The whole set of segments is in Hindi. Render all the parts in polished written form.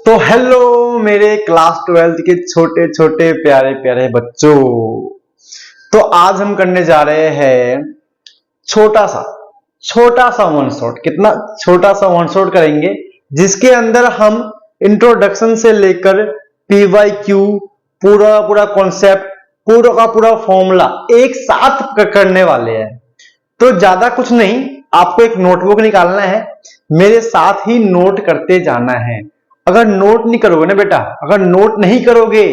तो हेलो मेरे क्लास 12th के छोटे छोटे प्यारे प्यारे बच्चों। तो आज हम करने जा रहे हैं छोटा सा वन शॉट। कितना छोटा सा वन शॉट करेंगे जिसके अंदर हम इंट्रोडक्शन से लेकर PYQ पूरा पूरा कॉन्सेप्ट पूरा का पूरा फॉर्मूला एक साथ करने वाले हैं। तो ज्यादा कुछ नहीं, आपको एक नोटबुक निकालना है, मेरे साथ ही नोट करते जाना है। अगर नोट नहीं करोगे ना बेटा, अगर नोट नहीं करोगे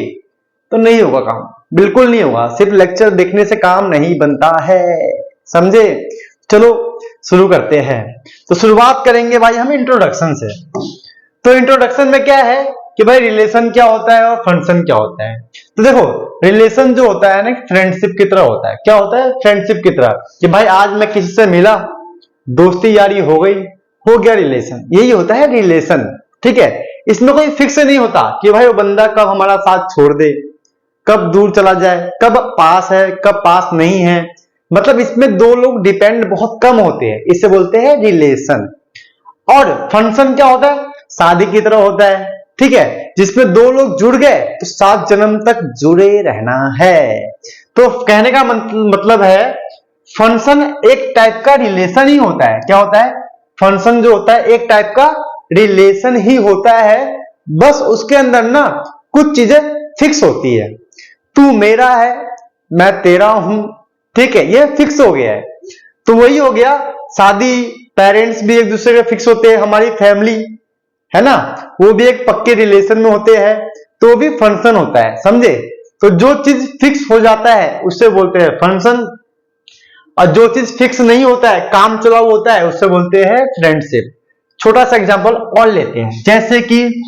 तो नहीं होगा काम, बिल्कुल नहीं होगा। सिर्फ लेक्चर देखने से काम नहीं बनता है, समझे। चलो शुरू करते हैं। तो शुरुआत करेंगे भाई हम इंट्रोडक्शन से। तो इंट्रोडक्शन में क्या है कि भाई रिलेशन क्या होता है और फंक्शन क्या होता है। तो देखो, रिलेशन जो होता है ना फ्रेंडशिप की तरह होता है। क्या होता है? फ्रेंडशिप की तरह, कि भाई आज मैं किसी से मिला, दोस्ती यारी हो गई, हो गया रिलेशन। यही होता है रिलेशन, ठीक है। इसमें कोई फिक्स नहीं होता कि भाई वो बंदा कब हमारा साथ छोड़ दे, कब दूर चला जाए, कब पास है कब पास नहीं है। मतलब इसमें दो लोग डिपेंड बहुत कम होते हैं, इसे बोलते हैं रिलेशन। और फंक्शन क्या होता है? शादी की तरह होता है, ठीक है, जिसमें दो लोग जुड़ गए तो 7 जन्म तक जुड़े रहना है। तो कहने का मतलब है फंक्शन एक टाइप का रिलेशन ही होता है। क्या होता है? फंक्शन जो होता है एक टाइप का रिलेशन ही होता है। बस उसके अंदर ना कुछ चीजें फिक्स होती है। तू मेरा है, मैं तेरा हूं, ठीक है, ये फिक्स हो गया है। तो वही हो गया शादी, पेरेंट्स भी एक दूसरे के फिक्स होते हैं, हमारी फैमिली है ना, वो भी एक पक्के रिलेशन में होते हैं, तो भी फंक्शन होता है, समझे। तो जो चीज फिक्स हो जाता है उससे बोलते हैं फंक्शन, और जो चीज फिक्स नहीं होता है, काम चलाऊ होता है, उससे बोलते हैं फ्रेंडशिप। छोटा सा एग्जांपल और लेते हैं, जैसे कि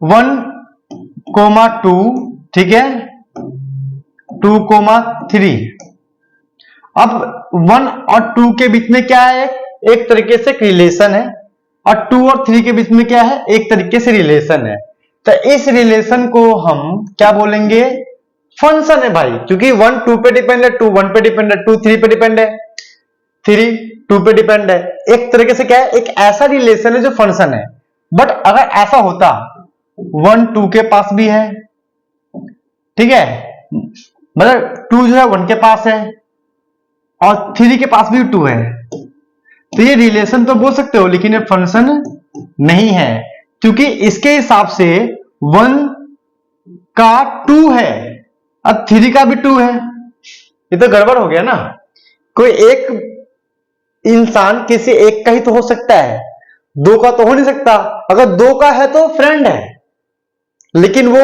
1,2, ठीक है, 2,3। अब 1 और 2 के बीच में क्या है? एक तरीके से रिलेशन है, और 2 और 3 के बीच में क्या है? एक तरीके से रिलेशन है। तो इस रिलेशन को हम क्या बोलेंगे? फंक्शन है भाई, क्योंकि 1 2 पे डिपेंड है, 2 1 पे डिपेंड है, 2 3 पे डिपेंड है, 3 2 पे डिपेंड है। एक तरीके से क्या है? एक ऐसा रिलेशन है जो फंक्शन है। बट अगर ऐसा होता 1 2 के पास भी है, ठीक है, मतलब 2 जो है 1 के पास है और 3 के पास भी 2 है, तो ये रिलेशन तो बोल सकते हो, लेकिन ये फंक्शन नहीं है, क्योंकि इसके हिसाब से 1 का 2 है और 3 का भी 2 है। ये तो गड़बड़ हो गया ना। कोई एक इंसान किसी एक का ही तो हो सकता है, 2 का तो हो नहीं सकता। अगर 2 का है तो फ्रेंड है, लेकिन वो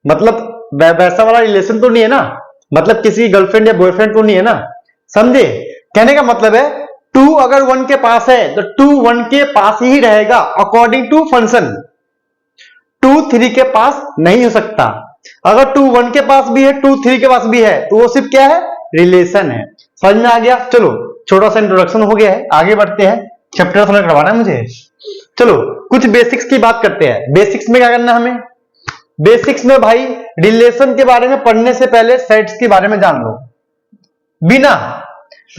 मतलब वैसा वाला रिलेशन तो नहीं है ना, मतलब किसी गर्लफ्रेंड या बॉयफ्रेंड तो नहीं है ना, समझे। कहने का मतलब है 2 अगर 1 के पास है तो 2 1 के पास ही रहेगा अकॉर्डिंग टू फंक्शन। 2 3 के पास नहीं हो सकता। अगर 2 1 के पास भी है, 2 3 के पास भी है, तो वो सिर्फ क्या है? रिलेशन है। समझ में आ गया? चलो छोटा सा इंट्रोडक्शन हो गया है, आगे बढ़ते हैं। चैप्टर थोड़ा करवाना है मुझे। चलो कुछ बेसिक्स की बात करते हैं। बेसिक्स में क्या करना है हमें? बेसिक्स में भाई रिलेशन के बारे में पढ़ने से पहले सेट्स के बारे में जान लो। बिना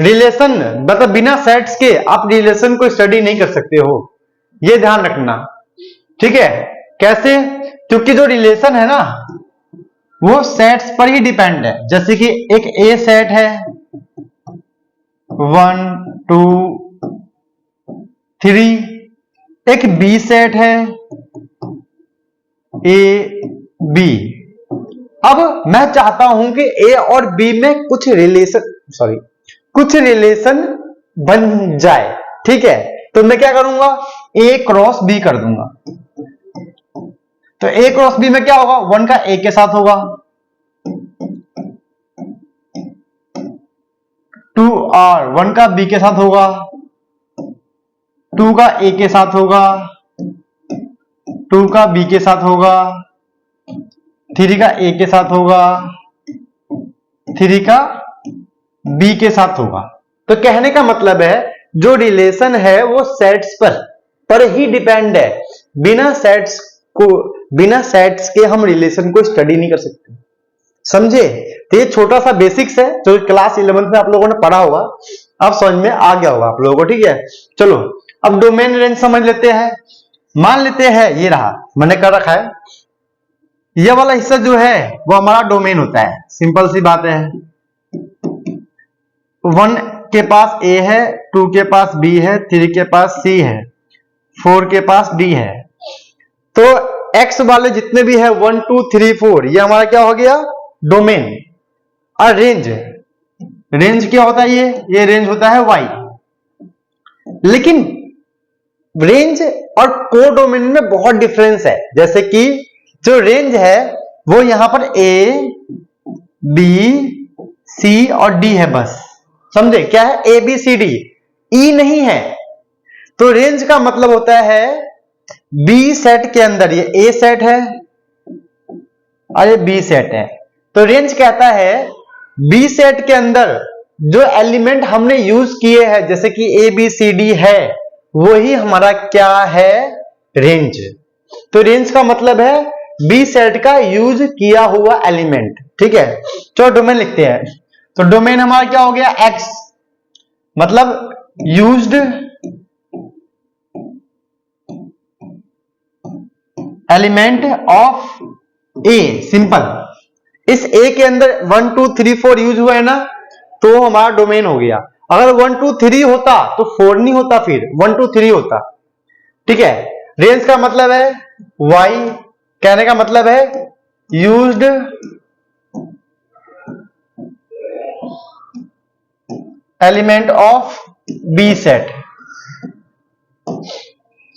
रिलेशन मतलब बिना सेट्स के आप रिलेशन को स्टडी नहीं कर सकते हो, ये ध्यान रखना, ठीक है। कैसे? क्योंकि जो रिलेशन है ना वो सेट्स पर ही डिपेंड है। जैसे कि एक ए सेट है 1 2 3, एक बी सेट है ए बी। अब मैं चाहता हूं कि ए और बी में कुछ रिलेशन बन जाए, ठीक है। तो मैं क्या करूंगा? ए क्रॉस बी कर दूंगा। तो ए क्रॉस बी में क्या होगा? 1 का ए के साथ होगा, 2 और 1 का बी के साथ होगा, 2 का ए के साथ होगा, 2 का बी के साथ होगा, 3 का ए के साथ होगा, 3 का बी के साथ होगा। तो कहने का मतलब है जो रिलेशन है वो सेट्स पर ही डिपेंड है। बिना सेट्स के हम रिलेशन को स्टडी नहीं कर सकते, समझे। तो ये छोटा सा बेसिक्स है जो क्लास 11th में आप लोगों ने पढ़ा होगा, अब समझ में आ गया होगा आप लोगों को, ठीक है। चलो अब डोमेन रेंज समझ लेते हैं। मान लेते हैं ये रहा, मैंने कर रखा है, ये वाला हिस्सा जो है वो हमारा डोमेन होता है। सिंपल सी बात है, 1 के पास A है, 2 के पास B है, 3 के पास C है, 4 के पास D है। तो X वाले जितने भी है 1 2 3 4 ये हमारा क्या हो गया, डोमेन। और रेंज, रेंज क्या होता है, ये रेंज होता है Y। लेकिन रेंज और कोडोमेन में बहुत डिफरेंस है। जैसे कि जो रेंज है वो यहां पर A, B, C और D है, बस समझे क्या है, A B C D, E नहीं है। तो रेंज का मतलब होता है B सेट के अंदर ये A सेट है और ये B सेट है। तो रेंज कहता है B सेट के अंदर जो एलिमेंट हमने यूज किए हैं, जैसे कि A B C D है, वही हमारा क्या है, रेंज। तो रेंज का मतलब है बी सेट का यूज किया हुआ एलिमेंट। ठीक है, चलो डोमेन लिखते हैं। तो डोमेन हमारा क्या हो गया, एक्स, मतलब used element of A. Simple, इस ए के अंदर 1 2 3 4 यूज हुआ है ना, तो हमारा डोमेन हो गया। अगर 1 2 3 होता तो 4 नहीं होता, फिर 1 2 3 होता। ठीक है, रेंज का मतलब है वाई, कहने का मतलब है used element of B set.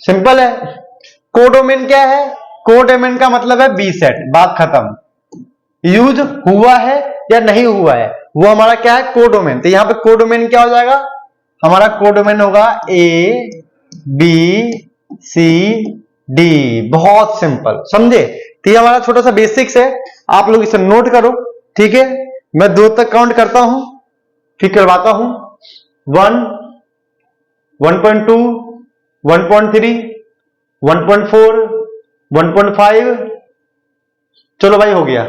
Simple है। कोडोमेन क्या है, कोडोमेन का मतलब है बी सेट, बात खत्म। यूज हुआ है या नहीं हुआ है वो हमारा क्या है, कोडोमेन। तो यहां पे कोडोमेन क्या हो जाएगा, हमारा कोडोमेन होगा ए बी सी डी। बहुत सिंपल, समझे। तो ये हमारा छोटा सा बेसिक्स है, आप लोग इसे नोट करो। ठीक है, मैं 2 तक काउंट करता हूं, फिर करवाता हूं। 1 1.2 1.3 1.4 1.5। चलो भाई हो गया,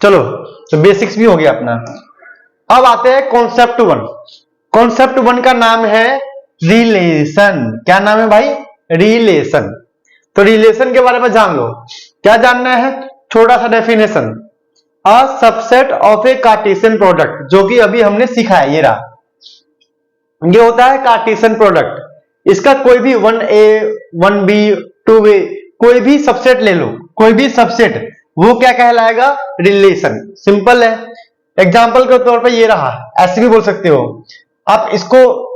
चलो तो बेसिक्स भी हो गया अपना। अब आते हैं कॉन्सेप्ट 1। कॉन्सेप्ट 1 का नाम है रिलेशन। क्या नाम है भाई, रिलेशन। तो रिलेशन के बारे में जान लो। क्या जानना है, छोटा सा definition, a subset of A Cartesian product, जो कि अभी हमने सीखा है। ये रहा, ये होता है कार्टेशियन प्रोडक्ट। इसका कोई भी 1A 1B 2A कोई भी सबसेट ले लो, कोई भी सबसेट, वो क्या कहलाएगा, रिलेशन। सिंपल है। एग्जांपल के तौर पे ये रहा, ऐसे भी बोल सकते हो आप इसको,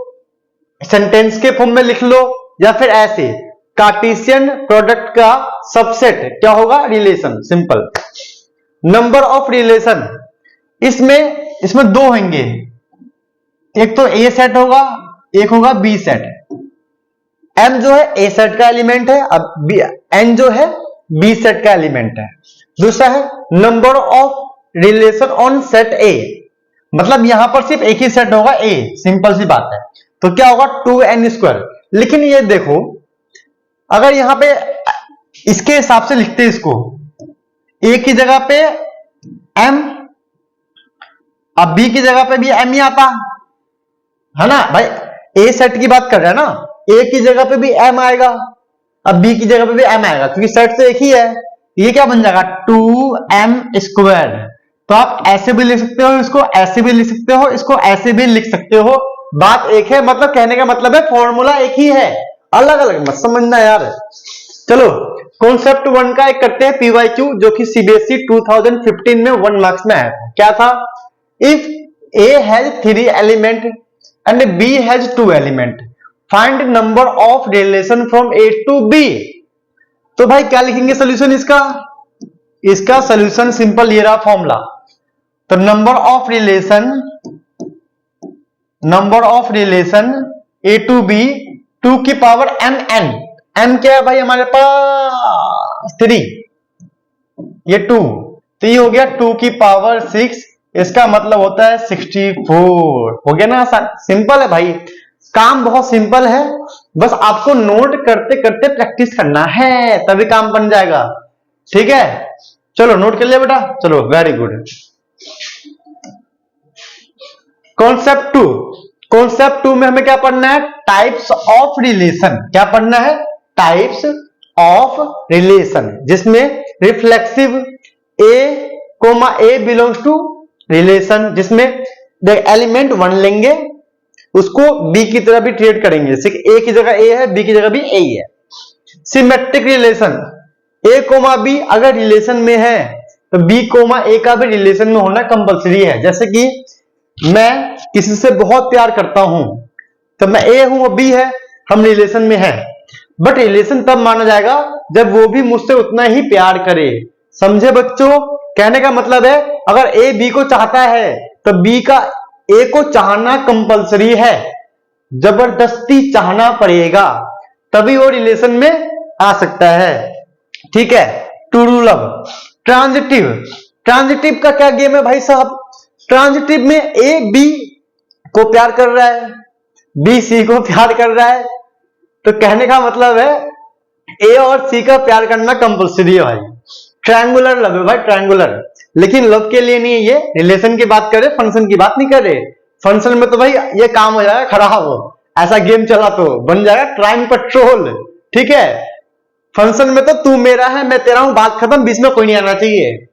सेंटेंस के फॉर्म में लिख लो या फिर ऐसे, कार्टेशियन प्रोडक्ट का सबसेट क्या होगा, relation. Simple. Number of relation, इसमें 2 होंगे, एक तो ए सेट होगा, एक होगा बी सेट। एम जो है ए सेट का एलिमेंट है, अब एन जो है बी सेट का एलिमेंट है। दूसरा है number of relation on set ए, मतलब यहां पर सिर्फ एक ही सेट होगा ए। सिंपल सी बात है। तो क्या होगा, 2n²। लेकिन ये देखो, अगर यहां पे इसके हिसाब से लिखते हैं इसको, ए की जगह पे m, अब बी की जगह पे भी m ही आता है ना भाई। ए सेट की बात कर रहे हैं ना, ए की जगह पे भी m आएगा, अब बी की जगह पे भी m आएगा, क्योंकि सेट तो एक ही है। ये क्या बन जाएगा, 2m²। तो आप ऐसे भी लिख सकते हो, इसको ऐसे भी लिख सकते हो, इसको ऐसे भी लिख सकते हो, बात एक है। मतलब कहने का मतलब है फॉर्मूला एक ही है, अलग अलग मत समझना यार। चलो कॉन्सेप्ट 1 का एक करते हैं PYQ, जो कि CBSE 2015 में 1 मार्क्स में आया था। क्या था, if A has 3 element and B has 2 element, find number of relation from A to B। तो भाई क्या लिखेंगे सोल्यूशन इसका, इसका सोल्यूशन सिंपल ये रहा फॉर्मूला। तो number of relation A to B 2 की पावर mn, m क्या है भाई हमारे पास 3, ये 2, तो ये हो गया 2 की पावर 6, इसका मतलब होता है 64। हो गया ना आसान, सिंपल है भाई, काम बहुत सिंपल है, बस आपको नोट करते करते प्रैक्टिस करना है, तभी काम बन जाएगा। ठीक है, चलो नोट कर लिया बेटा, चलो वेरी गुड। कॉन्सेप्ट 2 में हमें क्या पढ़ना है, टाइप्स ऑफ रिलेशन। क्या पढ़ना है, टाइप्स ऑफ रिलेशन, जिसमें reflexive A belongs to relation, जिसमें एलिमेंट 1 लेंगे, उसको बी की तरह भी ट्रीट करेंगे, ए की जगह ए है, बी की जगह भी ए ही है। सिमेट्रिक रिलेशन, ए कोमा बी अगर रिलेशन में है तो बी कोमा ए का भी रिलेशन में होना कंपलसरी है। जैसे कि मैं किसी से बहुत प्यार करता हूं, तो मैं ए हूं, बी है, हम रिलेशन में हैं, बट रिलेशन तब माना जाएगा जब वो भी मुझसे उतना ही प्यार करे। समझे बच्चों? कहने का मतलब है अगर ए बी को चाहता है तो बी का ए को चाहना कंपलसरी है, जबरदस्ती चाहना पड़ेगा, तभी वो रिलेशन में आ सकता है। ठीक है, टू लव। ट्रांजिटिव, ट्रांजिटिव का क्या गेम है भाई साहब? ट्रांजिटिव में ए बी को प्यार कर रहा है, बी सी को प्यार कर रहा है, तो कहने का मतलब है ए और सी का प्यार करना कंपलसरी है भाई। ट्रायंगुलर लव है भाई, ट्रायंगुलर, लेकिन लव के लिए नहीं है, ये रिलेशन की बात करे, फंक्शन की बात नहीं करे। फंक्शन में तो भाई ये काम हो जाएगा खराब, हो ऐसा गेम चला तो बन जाएगा क्राइम पेट्रोल। ठीक है, फंक्शन में तो तू मेरा है मैं तेरा हूं, बात खत्म, बीच में कोई नहीं आना चाहिए।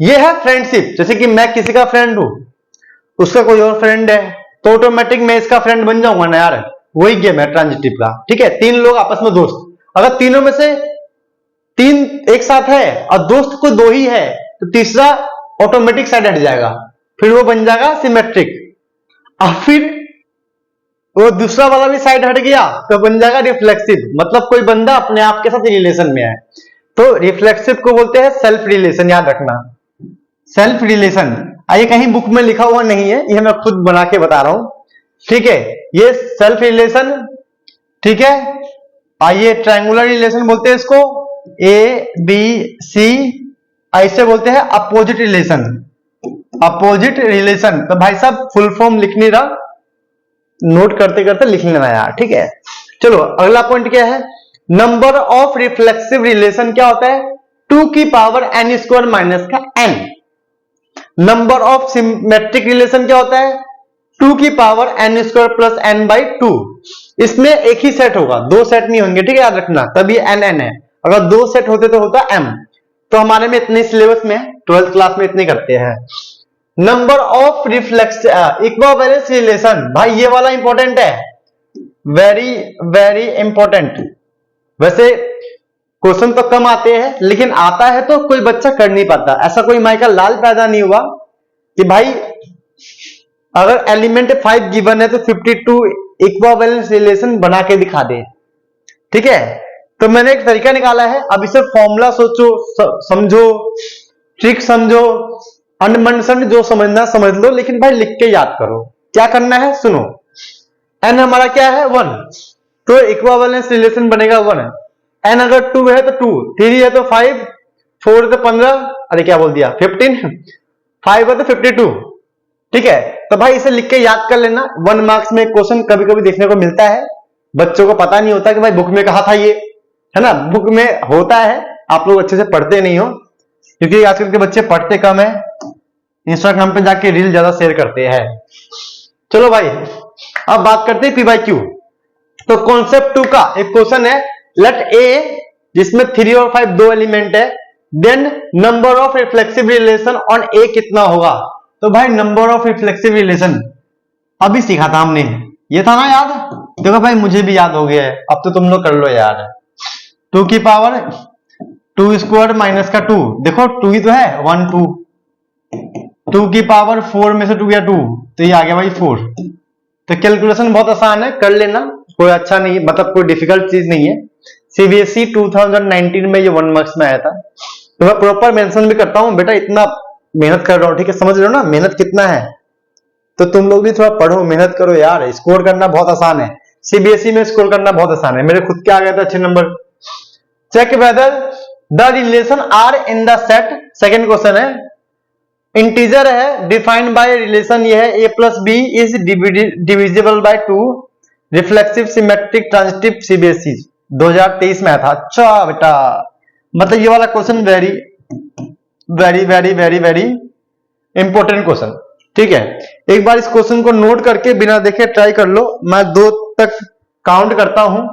ये है फ्रेंडशिप, जैसे कि मैं किसी का फ्रेंड हूं, उसका कोई और फ्रेंड है, तो ऑटोमेटिक मैं इसका फ्रेंड बन जाऊंगा ना यार, वही गेम है ट्रांजिटिव का। ठीक है, तीन लोग आपस में दोस्त, अगर तीनों में से तीन एक साथ है और दोस्त को दो ही है तो तीसरा ऑटोमेटिक साइड हट जाएगा, फिर वो बन जाएगा सिमेट्रिक। और फिर वो दूसरा वाला भी साइड हट गया तो बन जाएगा रिफ्लेक्सिव, मतलब कोई बंदा अपने आप के साथ रिलेशन में है, तो रिफ्लेक्सिव को बोलते हैं सेल्फ रिलेशन। याद रखना, सेल्फ रिलेशन। ये कहीं बुक में लिखा हुआ नहीं है, ये मैं खुद बना के बता रहा हूं। ठीक है, ये सेल्फ रिलेशन। ठीक है, आइए ट्रायंगुलर रिलेशन बोलते हैं इसको, ए बी सी, ऐसे बोलते हैं अपोजिट रिलेशन। अपोजिट रिलेशन, तो भाई साहब फुल फॉर्म लिख नहीं रहा, नोट करते करते लिख लेना यार। ठीक है, चलो अगला पॉइंट क्या है? नंबर ऑफ रिफ्लेक्सिव रिलेशन क्या होता है? 2 की पावर n स्क्वायर माइनस का n। Number of symmetric relation क्या होता है? 2 की power n square plus n by 2। इसमें एक ही सेट होगा, दो सेट नहीं होंगे। ठीक है, याद रखना, तभी n n है, अगर दो सेट होते तो होता m। तो हमारे में इतने सिलेबस में 12th क्लास में इतने करते हैं। Number of reflex equivalence relation, भाई ये वाला इंपॉर्टेंट है, वेरी वेरी इंपॉर्टेंट। वैसे क्वेश्चन तो कम आते हैं, लेकिन आता है तो कोई बच्चा कर नहीं पाता। ऐसा कोई माइकल लाल पैदा नहीं हुआ कि भाई अगर एलिमेंट 5 गिवन है तो 52 इक्विवेलेंस रिलेशन बना के दिखा दे। ठीक है, तो मैंने एक तरीका निकाला है, अब इसे फॉर्मूला सोचो, समझो, ट्रिक समझो, अनमंड जो समझना समझ लो, लेकिन भाई लिख के याद करो। क्या करना है सुनो, n हमारा क्या है 1, तो इक्विवेलेंस रिलेशन बनेगा 1। n अगर 2 है तो 2, 3 है तो 5, 4 है तो 15, अरे क्या बोल दिया 15, 5 है तो 52। ठीक है, तो भाई इसे लिख के याद कर लेना। 1 मार्क्स में क्वेश्चन कभी कभी देखने को मिलता है, बच्चों को पता नहीं होता कि भाई बुक में कहा था ये, है ना, बुक में होता है, आप लोग अच्छे से पढ़ते नहीं हो, क्योंकि आजकल के बच्चे पढ़ते कम है, इंस्टाग्राम पे जाके रील ज्यादा शेयर करते हैं। चलो भाई अब बात करते हैं पी बाई क्यू। तो कॉन्सेप्ट 2 का एक क्वेश्चन है, लेट ए जिसमें 3 और 5 दो एलिमेंट है, then number of reflexive relation on A कितना होगा? तो भाई नंबर ऑफ रिफ्लेक्सिव रिलेशन अभी सीखा था हमने, ये था ना याद? देखो भाई मुझे भी याद हो गया है, अब तो तुम लोग कर लो यार। 2 की पावर 2 स्क्वायर माइनस का 2, देखो 2 ही तो है, 1 2, 2 की पावर 4 में से 2 गया 2, तो ये आ गया भाई 4। तो कैलकुलेशन बहुत आसान है, कर लेना, कोई अच्छा नहीं, मतलब कोई डिफिकल्ट चीज नहीं है। सीबीएसई 2019 में ये 1 मार्क्स में आया था, तो मैं प्रॉपर मेंशन भी करता हूं, बेटा इतना मेहनत कर रहा हूं, ठीक है, समझ रहे हो ना मेहनत कितना है, तो तुम लोग भी थोड़ा पढ़ो, मेहनत करो यार, स्कोर करना बहुत आसान है, सीबीएसई में स्कोर करना बहुत आसान है, मेरे खुद के आ गया था अच्छे नंबर। Check whether the relation are in the set, second question है, इंटीजर है, डिफाइंड बाय रिलेशन ये है, a plus B is divisible by 2, reflexive symmetric transitive, CBSE 2023 में आया था। अच्छा बेटा, मतलब ये वाला question very very very very very important question. ठीक है, एक बार इस क्वेश्चन को नोट करके बिना देखे ट्राई कर लो, मैं 2 तक काउंट करता हूं,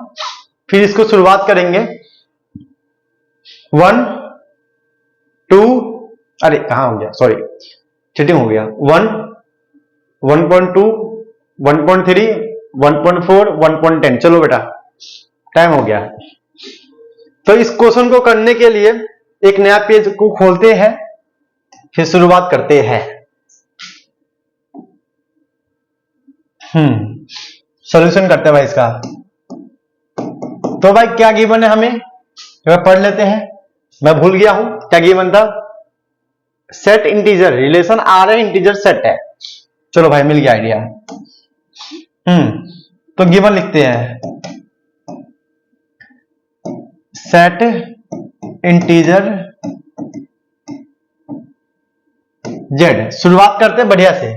फिर इसको शुरुआत करेंगे 1 2, अरे कहां हो गया, सॉरी चीटिंग हो गया, 1 1.2 1.3 1.4 1.10। चलो बेटा टाइम हो गया। तो इस क्वेश्चन को करने के लिए एक नया पेज को खोलते हैं, फिर शुरुआत करते हैं। सॉल्यूशन करते हैं भाई इसका। तो भाई क्या गिवन है हमें, पढ़ लेते हैं। मैं भूल गया हूं क्या गिवन था। सेट इंटीजर, रिलेशन आ रहे इंटीजर सेट है। चलो भाई मिल गया आइडिया। तो गिवन लिखते हैं सेट इंटीजर जेड। शुरुआत करते हैं बढ़िया से।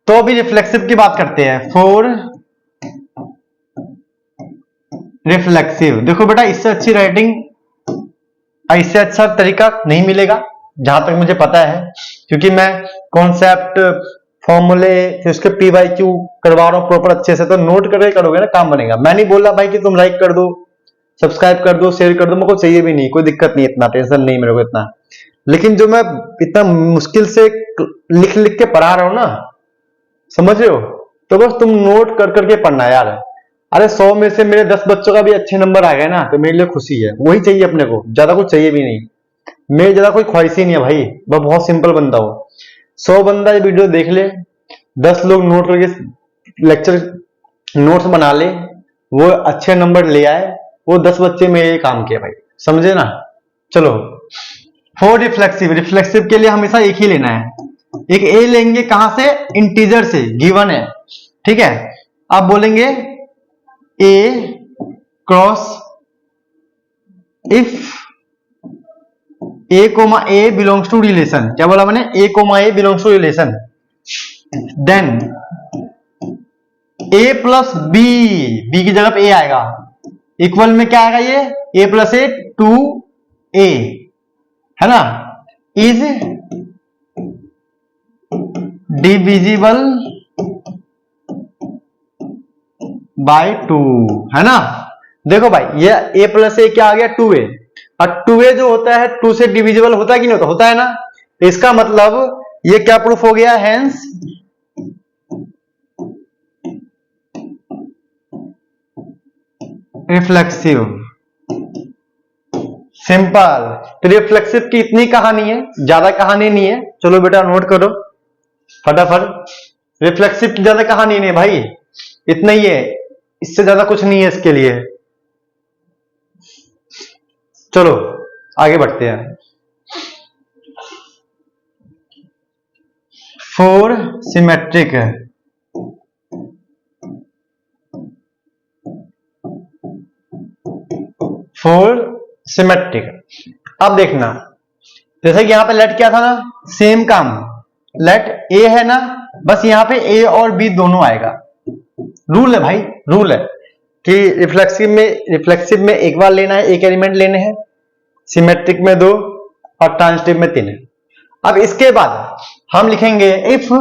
तो अभी रिफ्लेक्सिव की बात करते हैं। फॉर रिफ्लेक्सिव, देखो बेटा इससे अच्छी राइटिंग, इससे अच्छा तरीका नहीं मिलेगा जहां तक मुझे पता है, क्योंकि मैं कॉन्सेप्ट फॉर्मूले फिर उसके पी वाई क्यू करवा रहा हूं प्रॉपर अच्छे से। तो नोट करके करोगे ना काम बनेगा। मैं नहीं बोल रहा भाई कि तुम लाइक कर दो, सब्सक्राइब कर दो, शेयर कर दो, मेरे को चाहिए भी नहीं, कोई दिक्कत नहीं, इतना टेंशन नहीं मेरे को इतना। लेकिन जो मैं इतना मुश्किल से लिख लिख के पढ़ा रहा हूं ना, समझ रहे हो, तो बस तुम नोट कर करके पढ़ना यार। अरे 100 में से मेरे 10 बच्चों का भी अच्छे नंबर आ गए ना, तो मेरे लिए खुशी है, वही चाहिए अपने को, ज्यादा कुछ चाहिए भी नहीं। मेरे ज्यादा कोई ख्वाहिश ही नहीं है भाई, मैं बहुत सिंपल बंदा हूं। 100 बंदा ये वीडियो देख ले, 10 लोग नोट करके लेक्चर नोट्स बना ले, वो अच्छे नंबर ले आए, वो 10 बच्चे में ये काम किया भाई, समझे ना। चलो फॉर रिफ्लेक्सिव, रिफ्लेक्सिव के लिए हमेशा एक ही लेना है, एक ए लेंगे कहां से, इंटीजर से, गिवन है, ठीक है। अब बोलेंगे A cross if A comma A belongs to relation. क्या बोला मैंने, A comma A belongs to relation, then A plus B, B की जगह पे ए आएगा, इक्वल में क्या आएगा ये, ए प्लस ए 2a, है ना, इज डिविजिबल बाय 2, है ना। देखो भाई ये a प्लस ए क्या आ गया, 2a, और 2a जो होता है 2 से डिविजिबल होता है कि नहीं होता, होता है ना। इसका मतलब ये क्या प्रूफ हो गया, हेंस रिफ्लेक्सिव। सिंपल। तो रिफ्लेक्सिव की इतनी कहानी है, ज्यादा कहानी नहीं है। चलो बेटा नोट करो फटाफट। रिफ्लेक्सिव की ज्यादा कहानी नहीं है भाई, इतना ही है, इससे ज्यादा कुछ नहीं है इसके लिए। चलो आगे बढ़ते हैं। For symmetric, for symmetric. अब देखना, जैसे कि यहां पे लेट क्या था ना, सेम काम, लेट ए है ना, बस यहां पे ए और बी दोनों आएगा। रूल है भाई, रूल है कि रिफ्लेक्सिव में एक बार लेना है, एक एलिमेंट लेने हैं, सिमेट्रिक में 2 और ट्रांजिटिव में 3 है। अब इसके बाद हम लिखेंगे if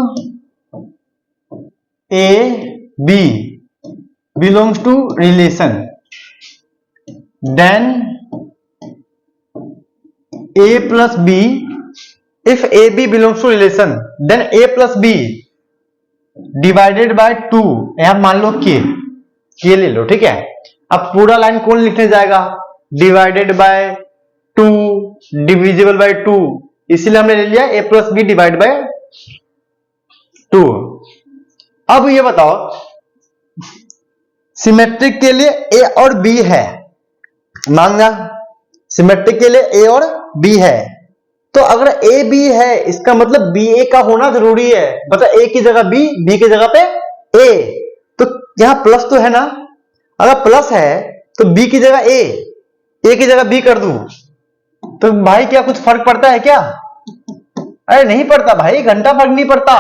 A B belongs to relation, then a plus b, if a b belongs to relation then a plus b divided by 2, यहां मान लो k ले लो, ठीक है। अब पूरा लाइन कौन लिखने जाएगा, डिवाइडेड बाय 2 डिविजिबल बाय 2, इसीलिए हमने ले लिया a plus b divide by 2। अब ये बताओ सिमेट्रिक के लिए a और b है, मांगा सिमेट्रिक के लिए a और b है, तो अगर a b है इसका मतलब b a का होना जरूरी है, मतलब a की जगह b, b की जगह पे a, तो यहां प्लस तो है ना, अगर प्लस है तो b की जगह a की जगह b कर दूं, तो भाई क्या कुछ फर्क पड़ता है क्या, अरे नहीं पड़ता भाई, घंटा फर्क नहीं पड़ता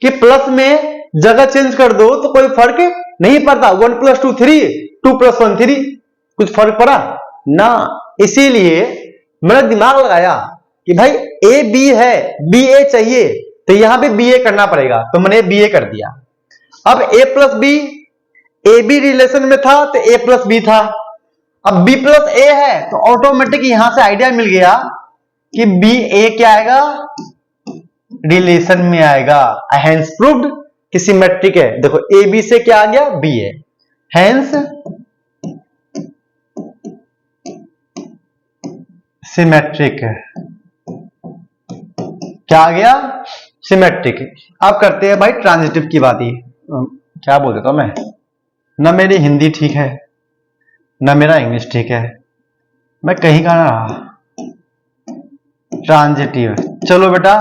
कि प्लस में जगह चेंज कर दो तो कोई फर्क नहीं पड़ता। 1 + 2 3, 2 + 1 3, कुछ फर्क पड़ा ना। इसीलिए मैंने दिमाग लगाया कि भाई ए बी है, बी ए चाहिए, तो यहां पे बी ए करना पड़ेगा, तो मैंने बी ए कर दिया। अब A plus B, A B relation में था तो ए प्लस बी था, अब b प्लस ए है तो ऑटोमेटिक यहां से आइडिया मिल गया कि b a क्या आएगा, रिलेशन में आएगा। हेंस प्रूव्ड कि सिमेट्रिक है। देखो ए बी से क्या आ गया, b है, हेंस सिमेट्रिक है। क्या आ गया, सिमेट्रिक। अब करते हैं भाई ट्रांजिटिव की बात। ही क्या बोल देता हूं मैं, ना मेरी हिंदी ठीक है ना मेरा इंग्लिश ठीक है, मैं कहीं का ना रहा। ट्रांजिटिव, चलो बेटा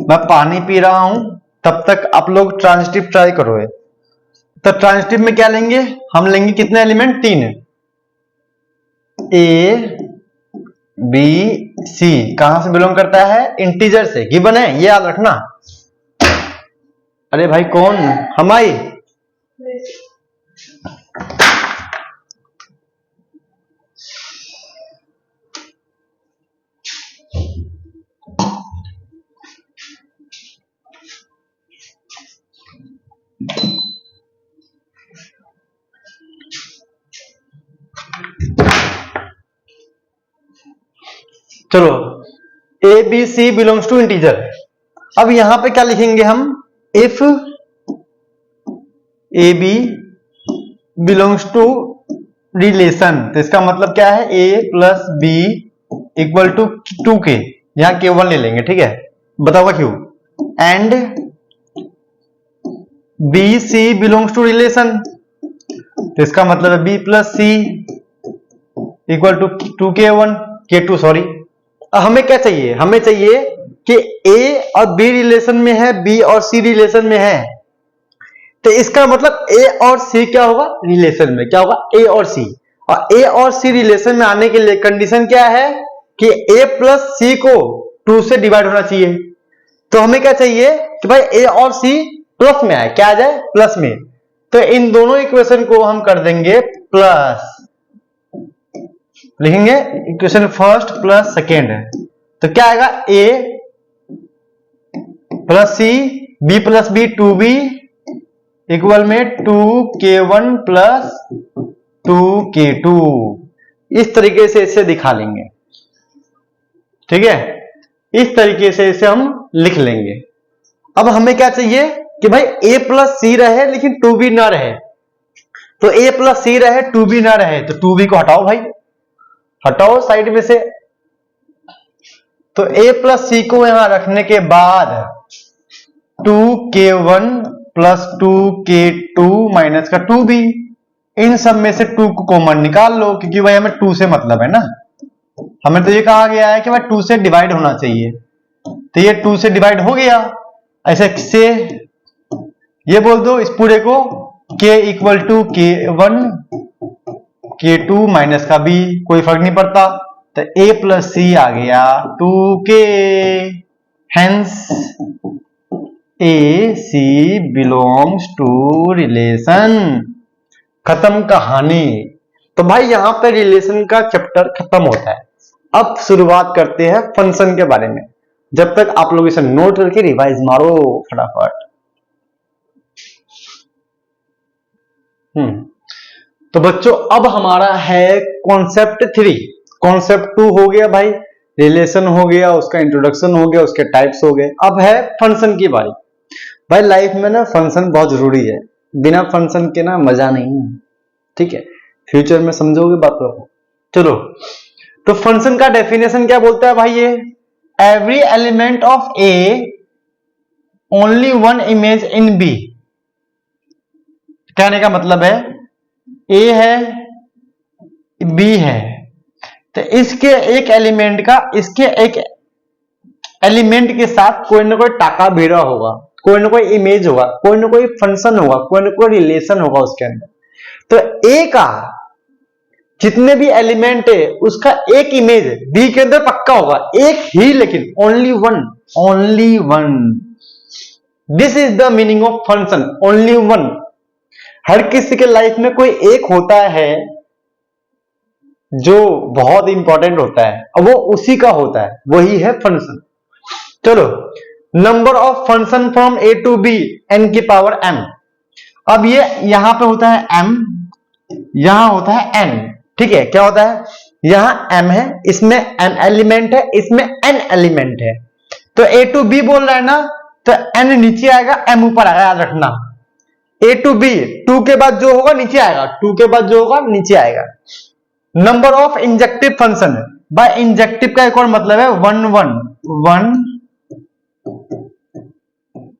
मैं पानी पी रहा हूं तब तक आप लोग ट्रांजिटिव ट्राई करो। तो ट्रांजिटिव में क्या लेंगे, हम लेंगे कितने एलिमेंट, 3। ए बी सी कहां से बिलोंग करता है, इंटीजर से, गिवन है, ये याद रखना। अरे भाई कौन, हमारी चलो A B C belongs to integer. अब यहां पे क्या लिखेंगे हम, if A B belongs to relation, तो इसका मतलब क्या है, A plus B equal to 2k, यहां केवल ले लेंगे, ठीक है, बताओगा क्यों। And B C belongs to relation, तो इसका मतलब है B plus C equal to 2k1 k2 sorry. हमें क्या चाहिए, हमें चाहिए कि ए और बी रिलेशन में है, बी और सी रिलेशन में है, तो इसका मतलब ए और सी क्या होगा, रिलेशन में, क्या होगा, ए और सी। और ए और सी रिलेशन में आने के लिए कंडीशन क्या है कि ए प्लस सी को 2 से डिवाइड होना चाहिए। तो हमें क्या चाहिए कि भाई ए और सी प्लस में आए, क्या आ जाए, प्लस में। तो इन दोनों इक्वेशन को हम कर देंगे प्लस, लिखेंगे इक्वेशन फर्स्ट प्लस सेकेंड, तो क्या आएगा, A plus C B plus B 2b equal में 2k1 प्लस 2k2, इस तरीके से इसे दिखा लेंगे, ठीक है, इस तरीके से इसे हम लिख लेंगे। अब हमें क्या चाहिए कि भाई a प्लस सी रहे लेकिन 2b ना रहे, तो a प्लस सी रहे 2b ना रहे, तो 2b को हटाओ भाई, हटाओ साइड में से। तो a प्लस सी को यहां रखने के बाद 2k1 प्लस 2k2 माइनस का 2b, इन सब में से 2 को कॉमन निकाल लो, क्योंकि भाई हमें 2 से मतलब है ना, हमें तो ये कहा गया है कि भाई 2 से डिवाइड होना चाहिए, तो ये 2 से डिवाइड हो गया। ऐसे से ये बोल दो इस पूरे को k equal to k1 k2 minus का b, कोई फर्क नहीं पड़ता, तो a प्लस सी आ गया 2k, hence A C belongs to relation. खत्म कहानी। तो भाई यहां पे रिलेशन का चैप्टर खत्म होता है। अब शुरुआत करते हैं फंक्शन के बारे में। जब तक आप लोग इसे नोट करके रिवाइज मारो फटाफट। तो बच्चों अब हमारा है कॉन्सेप्ट 3। कॉन्सेप्ट 2 हो गया भाई, रिलेशन हो गया, उसका इंट्रोडक्शन हो गया, उसके टाइप्स हो गए। अब है फंक्शन की बारी। भाई लाइफ में ना फंक्शन बहुत जरूरी है, बिना फंक्शन के ना मजा नहीं, ठीक है, फ्यूचर में समझोगे बात को। चलो तो फंक्शन का डेफिनेशन क्या बोलता है भाई, ये every element of A only one image in B. कहने का मतलब है ए है बी है, तो इसके एक एलिमेंट का इसके एक एलिमेंट के साथ कोई ना कोई टाका भिड़ा होगा, कोई ना कोई इमेज होगा, कोई ना कोई फंक्शन होगा, कोई ना कोई रिलेशन होगा उसके अंदर। तो ए का जितने भी एलिमेंट है उसका एक इमेज बी के अंदर पक्का होगा, एक ही, लेकिन only one, only one. This is the meaning of function, only one. हर किसी के लाइफ में कोई एक होता है जो बहुत इंपॉर्टेंट होता है, और वो उसी का होता है, वही है फंक्शन। चलो number of function from A to B N की पावर m। अब ये यहां पे होता है m, यहां होता है n, ठीक है, क्या होता है, यहां m है, इसमें n एलिमेंट है, इसमें n एलिमेंट है, तो a टू b बोल रहा है ना, तो n नीचे आएगा, m ऊपर आएगा, याद रखना। a टू b, 2 के बाद जो होगा नीचे आएगा, 2 के बाद जो होगा नीचे आएगा। Number of injective function, by injective का एक और मतलब है 1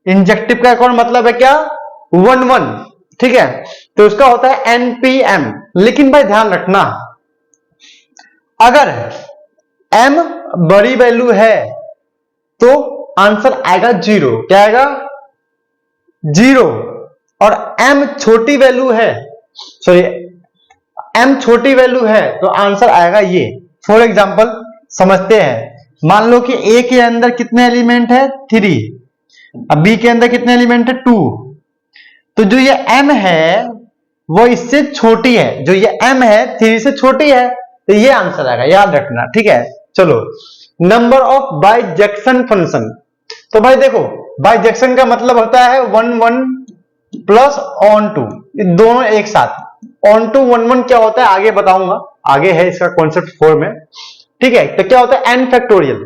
इंजेक्टिव का एक और मतलब है क्या, 1 ठीक है, तो उसका होता है npm। लेकिन भाई ध्यान रखना, अगर m बड़ी वैल्यू है तो आंसर आएगा 0, क्या आएगा, 0। और m छोटी वैल्यू है, सॉरी m छोटी वैल्यू है तो आंसर आएगा ये। फॉर एग्जांपल समझते हैं, मान लो कि a के अंदर कितने एलिमेंट है, 3, अब b के अंदर कितने एलिमेंट है, 2, तो जो ये m है वो इससे छोटी है, जो ये m है 3 से छोटी है, तो ये आंसर आएगा, याद रखना, ठीक है। चलो, नंबर ऑफ बाइजेक्शन फंक्शन, तो भाई देखो बाइजेक्शन का मतलब होता है 1 प्लस ऑन टू, ये दोनों एक साथ। ऑन टू 1 क्या होता है आगे बताऊंगा, आगे है इसका कॉन्सेप्ट 4 में, ठीक है। तो क्या होता है n फैक्टोरियल,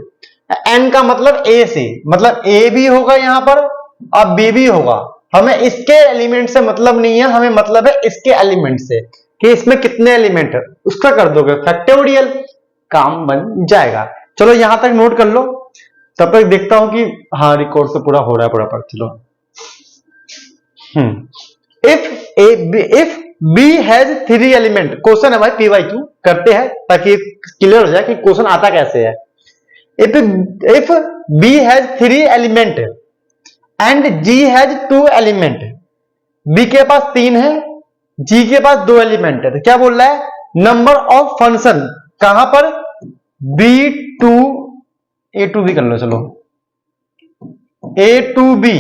n का मतलब a से, मतलब a भी होगा यहां पर और b भी होगा, हमें इसके एलिमेंट से मतलब नहीं है, हमें मतलब है इसके एलिमेंट से कि इसमें कितने एलिमेंट है, उसका कर दोगे फैक्टोरियल, काम बन जाएगा। चलो यहां तक नोट कर लो, तब तक देखता हूं कि हाँ रिकॉर्ड तो पूरा हो रहा है प्रॉपर। चलो, if b has 3 element, question है भाई PYQ, करते हैं ताकि क्लियर हो जाए कि क्वेश्चन आता कैसे है। If b has 3 element and g has 2 element, b के पास 3 है, g के पास 2 एलिमेंट है, तो क्या बोल रहा है, नंबर ऑफ फंक्शन, कहां पर, b2 a टू b कर लो, चलो a to b,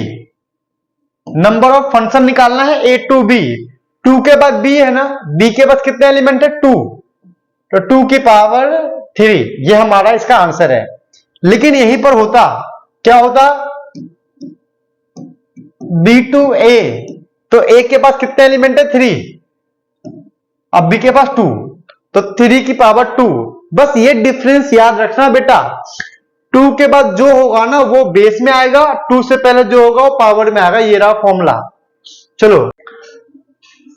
number of function निकालना है a टू b, 2 के बाद b है ना, b के पास कितने एलिमेंट है, 2, तो 2 की पावर 3, ये हमारा इसका आंसर है। लेकिन यहीं पर होता क्या होता, b2a, तो a के पास कितने एलिमेंट है, 3, अब b के पास 2, तो 3 की पावर 2, बस ये डिफरेंस याद रखना बेटा, 2 के बाद जो होगा ना वो बेस में आएगा, 2 से पहले जो होगा वो पावर में आएगा, ये रहा फॉर्मूला। चलो,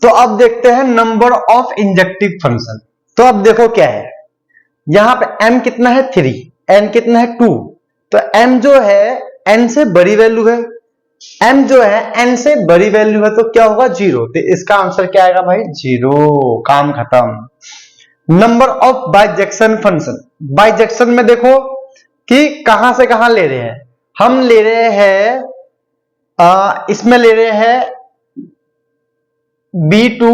तो अब देखते हैं नंबर ऑफ इंजेक्टिव फंक्शन। तो अब देखो क्या है, यहां पे m कितना है, 3, n कितना है, 2, तो m जो है n से बड़ी वैल्यू है, m जो है n से बड़ी वैल्यू है, तो क्या होगा, 0, तो इसका आंसर क्या आएगा भाई, 0, काम खत्म। Number of bijection function, bijection में देखो कि कहां से कहां ले रहे हैं, हम ले रहे हैं इसमें ले रहे हैं b2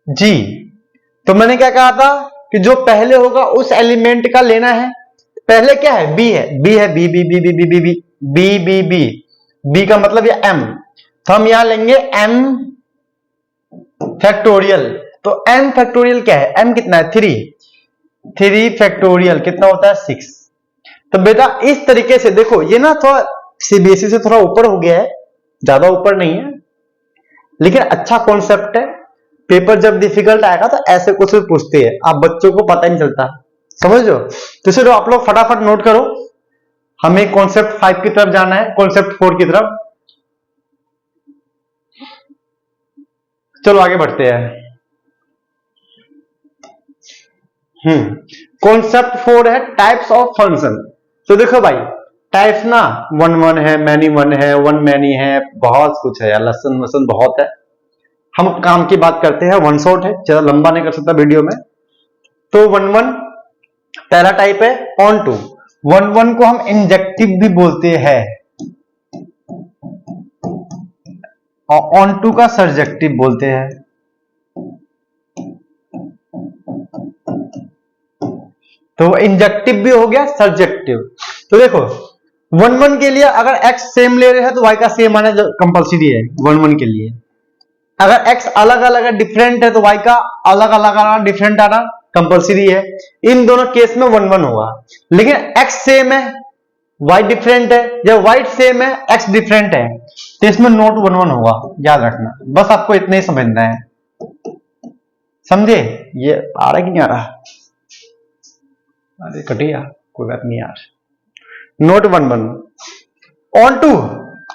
g, तो मैंने क्या कहा था कि जो पहले होगा उस एलिमेंट का लेना है, पहले क्या है, b है, b है, b b b b b b b b b b b का मतलब ये m, तो हम यहां लेंगे m फैक्टोरियल, तो m फैक्टोरियल क्या है, m कितना है, 3 फैक्टोरियल कितना होता है, 6। तो बेटा इस तरीके से देखो, ये ना थोड़ा सीबीएसई से थोड़ा ऊपर हो गया है, ज्यादा ऊपर नहीं है, लेकिन अच्छा कॉन्सेप्ट है। पेपर जब डिफिकल्ट आएगा तो ऐसे कुछ पूछते हैं, आप बच्चों को पता नहीं चलता, समझ लो। तो चलो आप लोग फटाफट नोट करो, हमें कॉन्सेप्ट 5 की तरफ जाना है, कॉन्सेप्ट 4 की तरफ। चलो आगे बढ़ते हैं। कॉन्सेप्ट 4 है टाइप्स ऑफ फंक्शन। तो देखो भाई टाइप्स ना 1 है, मैनी 1 है, 1 मैनी है, बहुत कुछ है यार, लसन वसन बहुत है। हम काम की बात करते हैं, 1 शॉट है, ज्यादा लंबा नहीं कर सकता वीडियो में। तो 1 पहला टाइप है ऑन टू, 1 को हम इंजेक्टिव भी बोलते हैं और ऑन टू का सर्जेक्टिव बोलते हैं। तो इंजेक्टिव भी हो गया, सर्जेक्टिव। तो देखो 1 के लिए अगर x सेम ले रहे हैं तो y का सेम आना कंपलसरी है 1 के लिए। अगर x अलग अलग है, डिफरेंट है, तो y का अलग अलग आना, डिफरेंट आना कंपलसरी है। इन दोनों केस में 1 होगा। लेकिन x सेम है, y डिफरेंट है, जब y सेम है, x डिफरेंट है, तो इसमें नोट 1 होगा, याद रखना। बस आपको इतना ही समझना है। समझे? ये आ रहा कि नहीं आ रहा? अरे कटिया, कोई बात नहीं यार। नोट 11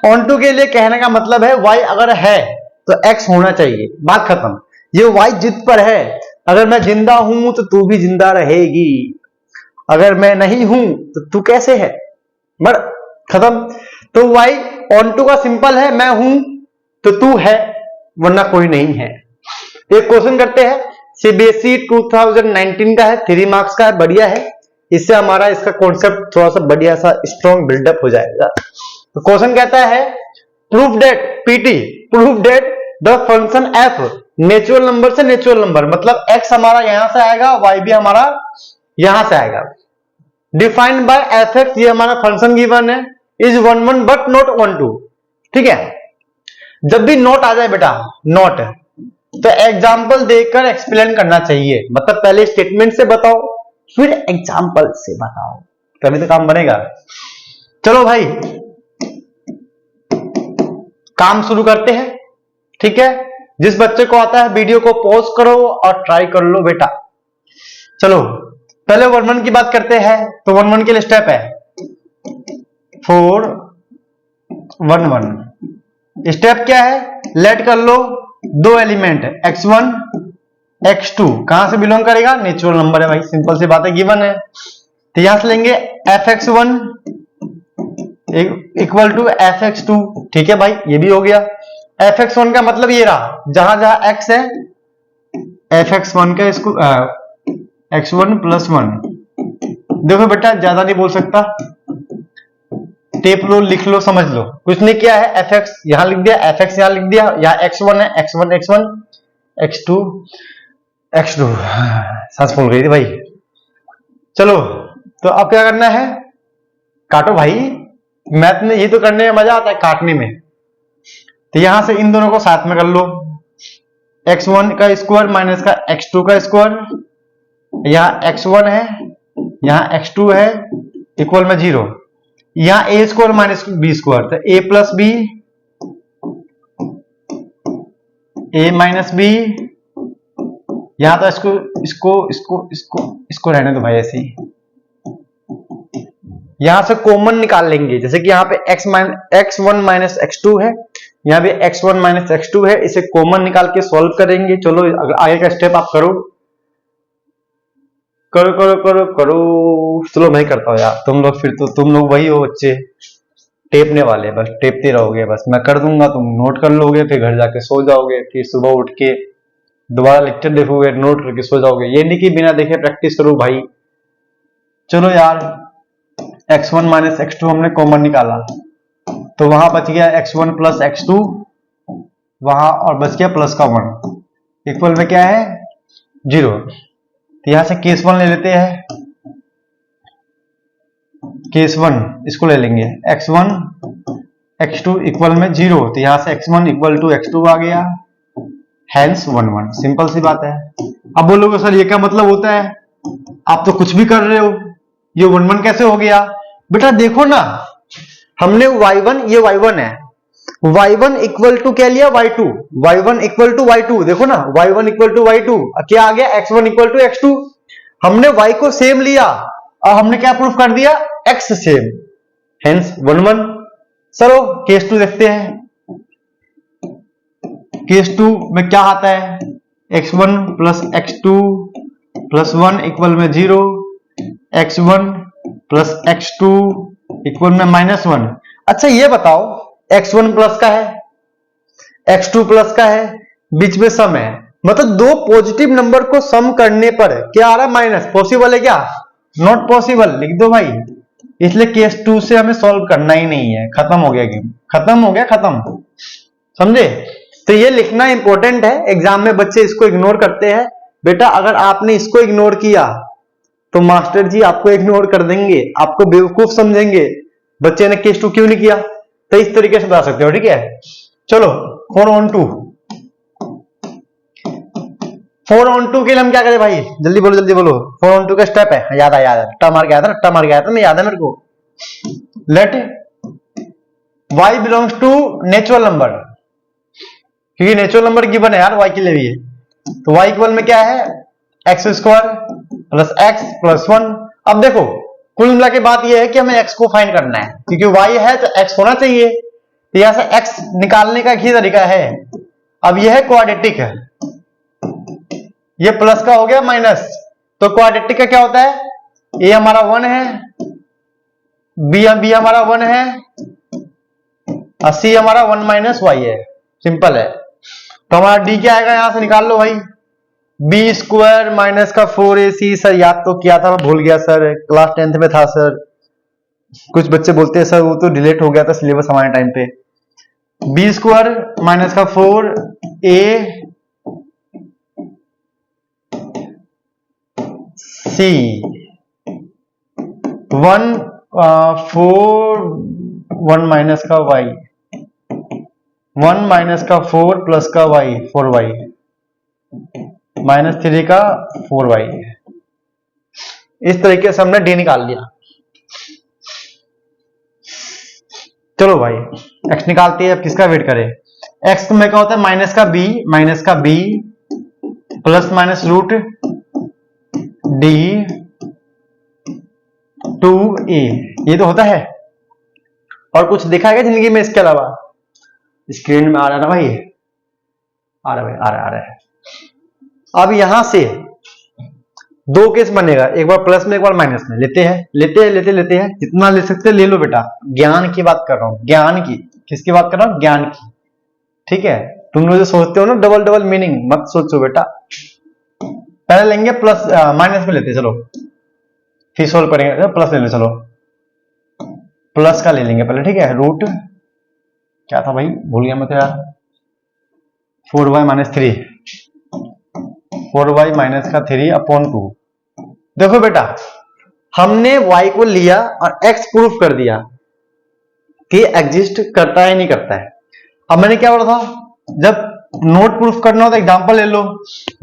ऑन टू के लिए कहने का मतलब है y अगर है तो x होना चाहिए, बात खत्म। ये y जिद पर है, अगर मैं जिंदा हूं तो तू भी जिंदा रहेगी, अगर मैं नहीं हूं तो तू कैसे है, बड़ खत्म। तो y ऑन टू का सिंपल है, मैं हूं तो तू है वरना कोई नहीं है। एक क्वेश्चन करते हैं, सीबीएसई 2019 का है, 3 मार्क्स का है, बढ़िया है। इससे हमारा इसका कॉन्सेप्ट थोड़ा सा बढ़िया सा स्ट्रॉन्ग बिल्डअप हो जाएगा। तो क्वेश्चन कहता है proof that PT, proof that the function F natural number से नेचुरल नंबर, मतलब x हमारा यहां से आएगा, y भी हमारा यहां से आएगा। डिफाइंड बाय एफ एक्स, ये हमारा फंक्शन गिवन है, इज 11 बट नॉट 12। ठीक है, जब भी नोट आ जाए बेटा, नोट तो एग्जाम्पल देकर एक्सप्लेन करना चाहिए, मतलब पहले स्टेटमेंट से बताओ फिर एग्जाम्पल से बताओ, तभी तो काम बनेगा। चलो भाई काम शुरू करते हैं। ठीक है, जिस बच्चे को आता है वीडियो को पॉज करो और ट्राई कर लो बेटा। चलो पहले 11 की बात करते हैं। तो 11 के लिए स्टेप है 4 1 1। स्टेप क्या है, लेट कर लो दो एलिमेंट x1 x2, कहां से बिलोंग करेगा, नेचुरल नंबर है भाई, सिंपल सी बात है, गिवन है। तो यहां से लेंगे fx1 इक्वल टू fx2। ठीक है भाई, ये भी हो गया। fx1 का मतलब ये रहा, जहां जहां x है fx1 का इसको x1 + 1। देखो बेटा ज्यादा नहीं बोल सकता, टेप लो, लिख लो, समझ लो, कुछ नहीं किया है। fx यहां लिख दिया, fx यहां लिख दिया, यहाँ x1 है, x1 x1 x2 x2, सांस फूल गई थी भाई। चलो तो अब क्या करना है, काटो भाई, मैथ में ये तो करने में मजा आता है, काटने में। तो यहां से इन दोनों को साथ में कर लो, x1 का स्क्वायर माइनस का x2 का स्क्वायर, यहाँ x1 है, यहाँ x2 है, इक्वल में 0, यहाँ a square minus b square, तो a plus b, a minus b, यहां तो इसको इसको इसको इसको इसको रहने दो भाई ऐसे ही। यहां से कॉमन निकाल लेंगे, जैसे कि यहाँ पे x1 माइनस x2 है, यहाँ पे x1 माइनस x2 है, इसे कॉमन निकाल के सॉल्व करेंगे। चलो आगे का स्टेप आप करो करो करो करो करो। चलो मैं करता हूँ यार, तुम लोग फिर तो तुम लोग वही हो बच्चे, टेपने वाले, बस टेपते रहोगे, बस मैं कर दूंगा, तुम नोट कर लोगे, फिर घर जाके सो जाओगे, फिर सुबह उठ के दोबारा लेक्चर देखोगे, नोट करके सो जाओगे। ये नहीं कि बिना देखे प्रैक्टिस करो भाई। चलो यार x1 माइनस x2 हमने कॉमन निकाला, तो वहां बच गया x1 प्लस x2 वहां, और बच गया प्लस का 1, इक्वल में क्या है 0। तो यहां से केस 1 ले लेते हैं, केस 1 इसको ले लेंगे, x1 x2 इक्वल में 0, तो यहां से x1 इक्वल टू x2 आ गया, हैंस 1 1, सिंपल सी बात है। अब बोलोगे सर ये क्या मतलब होता है, आप तो कुछ भी कर रहे हो, ये 1 1 कैसे हो गया? बेटा देखो ना, हमने y1, ये y1 है, y1 इक्वल टू क्या लिया y2, y1 equal to y2, देखो ना y1 इक्वल टू y2, क्या आ गया x1 इक्वल टू x2। हमने y को सेम लिया और हमने क्या प्रूफ कर दिया, x सेम, हेंस 1 1। चलो केस 2 देखते हैं। केस 2 में क्या आता है, x1 plus x2 plus 1 equal में 0, x1 प्लस x2 इक्वल में -1। अच्छा ये बताओ, x1 प्लस का है, x2 प्लस का है, बीच में सम है, मतलब दो पॉजिटिव नंबर को सम करने पर क्या आ रहा है, माइनस। पॉसिबल है क्या, नॉट पॉसिबल, लिख दो भाई। इसलिए केस 2 से हमें सॉल्व करना ही नहीं है, खत्म हो गया गेम, खत्म हो गया, खत्म, समझे? तो ये लिखना इंपॉर्टेंट है, एग्जाम में बच्चे इसको इग्नोर करते हैं। बेटा अगर आपने इसको इग्नोर किया तो मास्टर जी आपको इग्नोर कर देंगे, आपको बेवकूफ समझेंगे, बच्चे ने केस 2 क्यों नहीं किया। तो इस तरीके से बता सकते हो, ठीक है। चलो 4 on 2, 4 on 2 के लिए हम क्या करें भाई, जल्दी बोलो जल्दी बोलो। 4 on 2 का स्टेप है, याद है, रट्टा मार गया था, रट्टा मार गया था मैं, याद है मेरे को। Let y belongs to natural number, क्योंकि नेचुरल नंबर गिवन है यार y के लिए भी है। तो y इक्वल में क्या है, x square plus x plus 1। अब देखो कुल मिला के बात यह है कि हमें x को फाइंड करना है, क्योंकि y है तो x होना चाहिए, तो यहां से x निकालने का ही तरीका है। अब यह है क्वाड्रेटिक है, ये प्लस का हो गया माइनस, तो क्वाड्रेटिक का क्या होता है, a हमारा 1 है, b हमारा 1 है और c हमारा 1 माइनस वाई है। सिंपल है। तो हमारा d क्या आएगा, यहां से निकाल लो भाई, बी स्क्वायर माइनस का 4ac। सर याद तो किया था, मैं भूल गया सर, क्लास 10th में था सर। कुछ बच्चे बोलते हैं सर वो तो डिलीट हो गया था सिलेबस हमारे टाइम पे। बी स्क्वायर माइनस का 4ac 1 माइनस का y, 1 माइनस का 4 प्लस का y, 4y माइनस 3 का 4y। इस तरीके से हमने d निकाल लिया। चलो भाई x निकालते हैं, अब किसका वेट करें। x में क्या होता है, माइनस का b plus minus root d 2a, ये तो होता है। और कुछ देखा है जिंदगी में इसके अलावा? स्क्रीन में आ रहा है ना भाई, आ रहा है। अब यहां से दो केस बनेगा, एक बार प्लस में एक बार माइनस में। लेते हैं जितना ले सकते ले लो बेटा, ज्ञान की बात कर रहा हूं, ज्ञान की। किसकी बात कर रहा हूं, ज्ञान की। ठीक है, तुम लोग जो सोचते हो ना डबल मीनिंग, मत सोचो बेटा। पहले लेंगे प्लस, माइनस में लेते, चलो फिर सोल्व करेंगे। प्लस ले लो, चलो प्लस का ले लेंगे पहले, ठीक है। रूट क्या था भाई, भूल गया मैं तो यार, 4y माइनस 3, 4y माइनस का 3 अपॉन 2। देखो बेटा, हमने y को लिया और x प्रूफ कर दिया कि एग्जिस्ट करता है नहीं करता है। अब मैंने क्या बोला था, जब नोट प्रूफ करना हो तो एग्जांपल ले लो।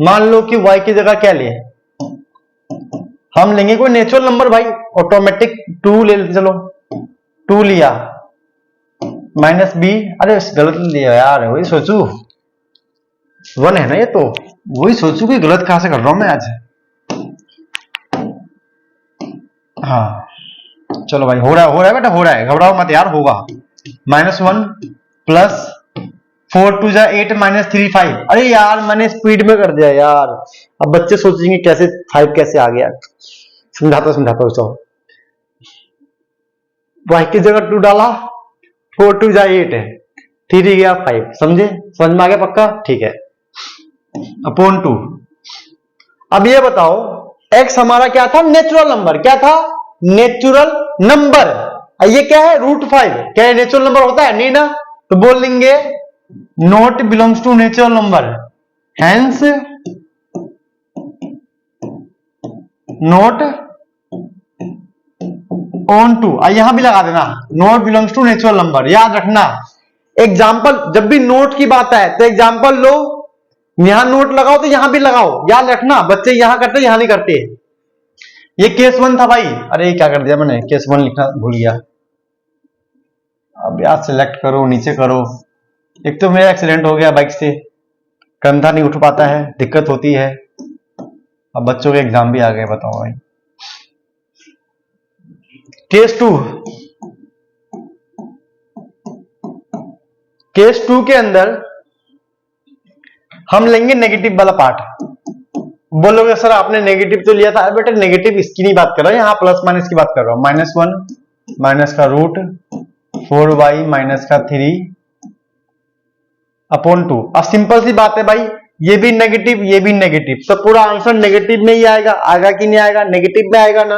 मान लो कि y की जगह क्या ले, हम लेंगे कोई नेचुरल नंबर भाई, ऑटोमेटिक 2 ले लेते, चलो 2 लिया माइनस b, अरे गलत लिया यार, वही सोचू 1 है ना ये, तो वही सोचू कि गलत कहां से कर रहा हूं मैं आज। हाँ चलो भाई, हो रहा है बेटा, हो रहा है, घबराओ मत यार, होगा। -1 प्लस 4 2 8 माइनस 3 5। अरे यार मैंने स्पीड में कर दिया यार, अब बच्चे सोचेंगे कैसे 5 कैसे आ गया। समझाता हूं तो y की जगह 2 डाला, 4 2 8 है, 3 गया 5। समझे, समझ में आ गया पक्का, ठीक है। अपॉन 2। अब ये बताओ x हमारा क्या था, नेचुरल नंबर। क्या था, नेचुरल नंबर। ये क्या है, √5। क्या है, नेचुरल नंबर होता है नहीं ना, तो बोल देंगे not belongs to natural number, hence not onto. यहां भी लगा देना not belongs to natural number. याद रखना, एग्जाम्पल जब भी नोट की बात है तो एग्जाम्पल लो, यहां नोट लगाओ तो यहां भी लगाओ। याद रखना, बच्चे यहां करते यहां नहीं करते। ये केस 1 था भाई, अरे क्या कर दिया मैंने, केस 1 लिखना भूल गया। अब यार सिलेक्ट करो, नीचे करो। एक तो मेरा एक्सीडेंट हो गया बाइक से, कंधा नहीं उठ पाता है, दिक्कत होती है। अब बच्चों के एग्जाम भी आ गए, बताओ भाई। केस 2, केस 2 के अंदर हम लेंगे नेगेटिव वाला पार्ट। बोलोगे सर आपने नेगेटिव तो लिया था, अरे बेटा नेगेटिव इसकी नहीं बात कर रहा हूं, यहां प्लस माइनस की बात कर रहा हूं। -1 माइनस का रूट 4y माइनस का 3 अपॉन 2। अब सिंपल सी बात है भाई, ये भी नेगेटिव ये भी नेगेटिव, तो पूरा आंसर नेगेटिव में ही आएगा। आएगा कि नहीं आएगा, नेगेटिव में आएगा ना।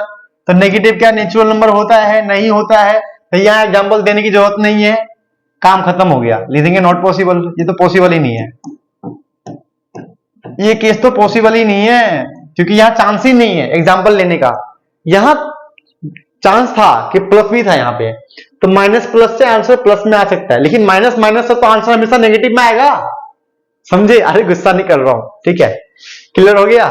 तो नेगेटिव क्या नेचुरल नंबर होता है, नहीं होता है, तो यहां एग्जांपल देने की जरूरत नहीं है, काम खत्म हो गया। लिखेंगे नॉट पॉसिबल, ये तो पॉसिबल ही नहीं है, ये केस तो पॉसिबल ही नहीं है, क्योंकि यहां चांस ही नहीं है एग्जांपल लेने का। यहां चांस था कि प्लस भी था यहां पे, तो माइनस प्लस से आंसर प्लस में आ सकता है, लेकिन माइनस माइनस से तो आंसर हमेशा नेगेटिव में आएगा। समझे, अरे गुस्सा नहीं कर रहा हूं, ठीक है, क्लियर हो गया।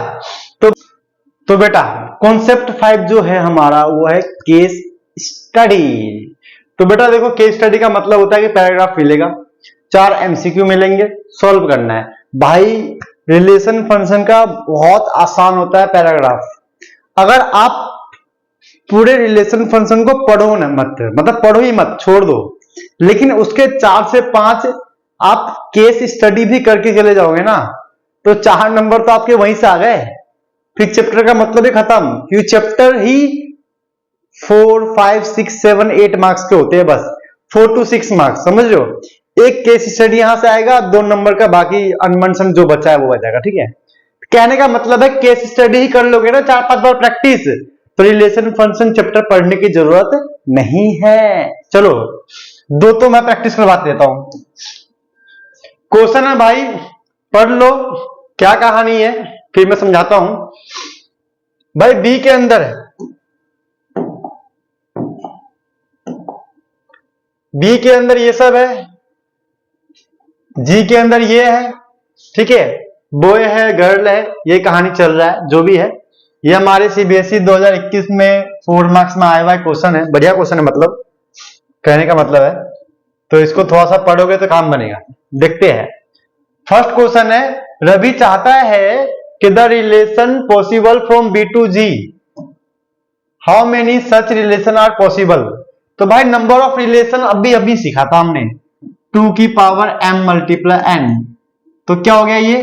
तो बेटा कॉन्सेप्ट 5 जो है हमारा वो है केस स्टडी। तो बेटा देखो, केस स्टडी का मतलब होता है कि पैराग्राफ मिलेगा, 4 MCQ मिलेंगे, सॉल्व करना है भाई। रिलेशन फंक्शन का बहुत आसान होता है पैराग्राफ। अगर आप पूरे रिलेशन फंक्शन को पढ़ो ना मत, मतलब पढ़ो ही मत, छोड़ दो, लेकिन उसके 4 से 5 आप केस स्टडी भी करके चले जाओगे ना, तो 4 नंबर तो आपके वहीं से आ गए, फिर चैप्टर का मतलब ही खत्म। क्योंकि चैप्टर ही 4, 5, 6, 7, 8 मार्क्स के होते हैं, बस 4 to 6 मार्क्स, समझ लो। एक केस स्टडी यहां से आएगा, 2 नंबर का बाकी अनमेंशन जो बचा है वो बचेगा, ठीक है। कहने का मतलब है केस स्टडी ही कर लोगे ना 4-5 बार प्रैक्टिस, तो रिलेशन फंक्शन चैप्टर पढ़ने की जरूरत नहीं है। चलो 2 तो मैं प्रैक्टिस करवा देता हूं। क्वेश्चन है भाई, पढ़ लो क्या कहानी है, फिर मैं समझाता हूं। भाई बी के अंदर है, बी के अंदर ये सब है, जी के अंदर ये है, ठीक है, बॉय है, गर्ल है, ये कहानी चल रहा है, जो भी है। ये हमारे सीबीएसई 2021 में 4 मार्क्स में आया हुआ क्वेश्चन है, बढ़िया क्वेश्चन है, मतलब कहने का मतलब है। तो इसको थोड़ा सा पढ़ोगे तो काम बनेगा। देखते हैं, फर्स्ट क्वेश्चन है, रवि चाहता है कि the relation possible from B to G, how many such relation are possible. तो भाई नंबर ऑफ रिलेशन अभी सीखा था हमने, 2 की पावर m मल्टीप्लाई n। तो क्या हो गया ये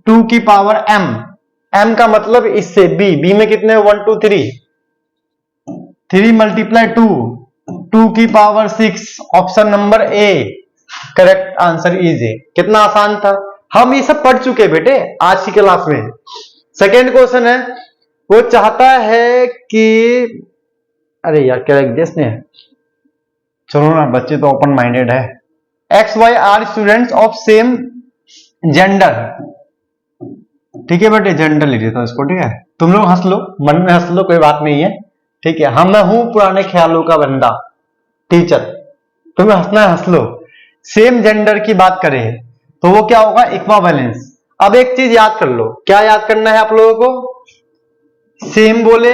2 की पावर m, m का मतलब इससे b में कितने 1 2 3, 3 मल्टीप्लाई 2, 2 की power 6, option number A, correct answer is a. कितना आसान था, हम ये सब पढ़ चुके बेटे आज की क्लास में। सेकेंड क्वेश्चन है, वो चाहता है कि, अरे यार क्या लिख दिया इसने, चलो ना बच्चे तो ओपन माइंडेड है। X Y are students of same gender, ठीक है बेटे जेंडर लिख देता हूं इसको, ठीक है। तुम लोग हंस लो, मन में हंस लो, कोई बात नहीं है, ठीक है। मैं हूं पुराने ख्यालों का बंदा, टीचर, तुम्हें हंसना है हंस लो। सेम जेंडर की बात करें तो वो क्या होगा, इक्विवेलेंस। अब एक चीज याद कर लो, क्या याद करना है आप लोगों को, सेम बोले,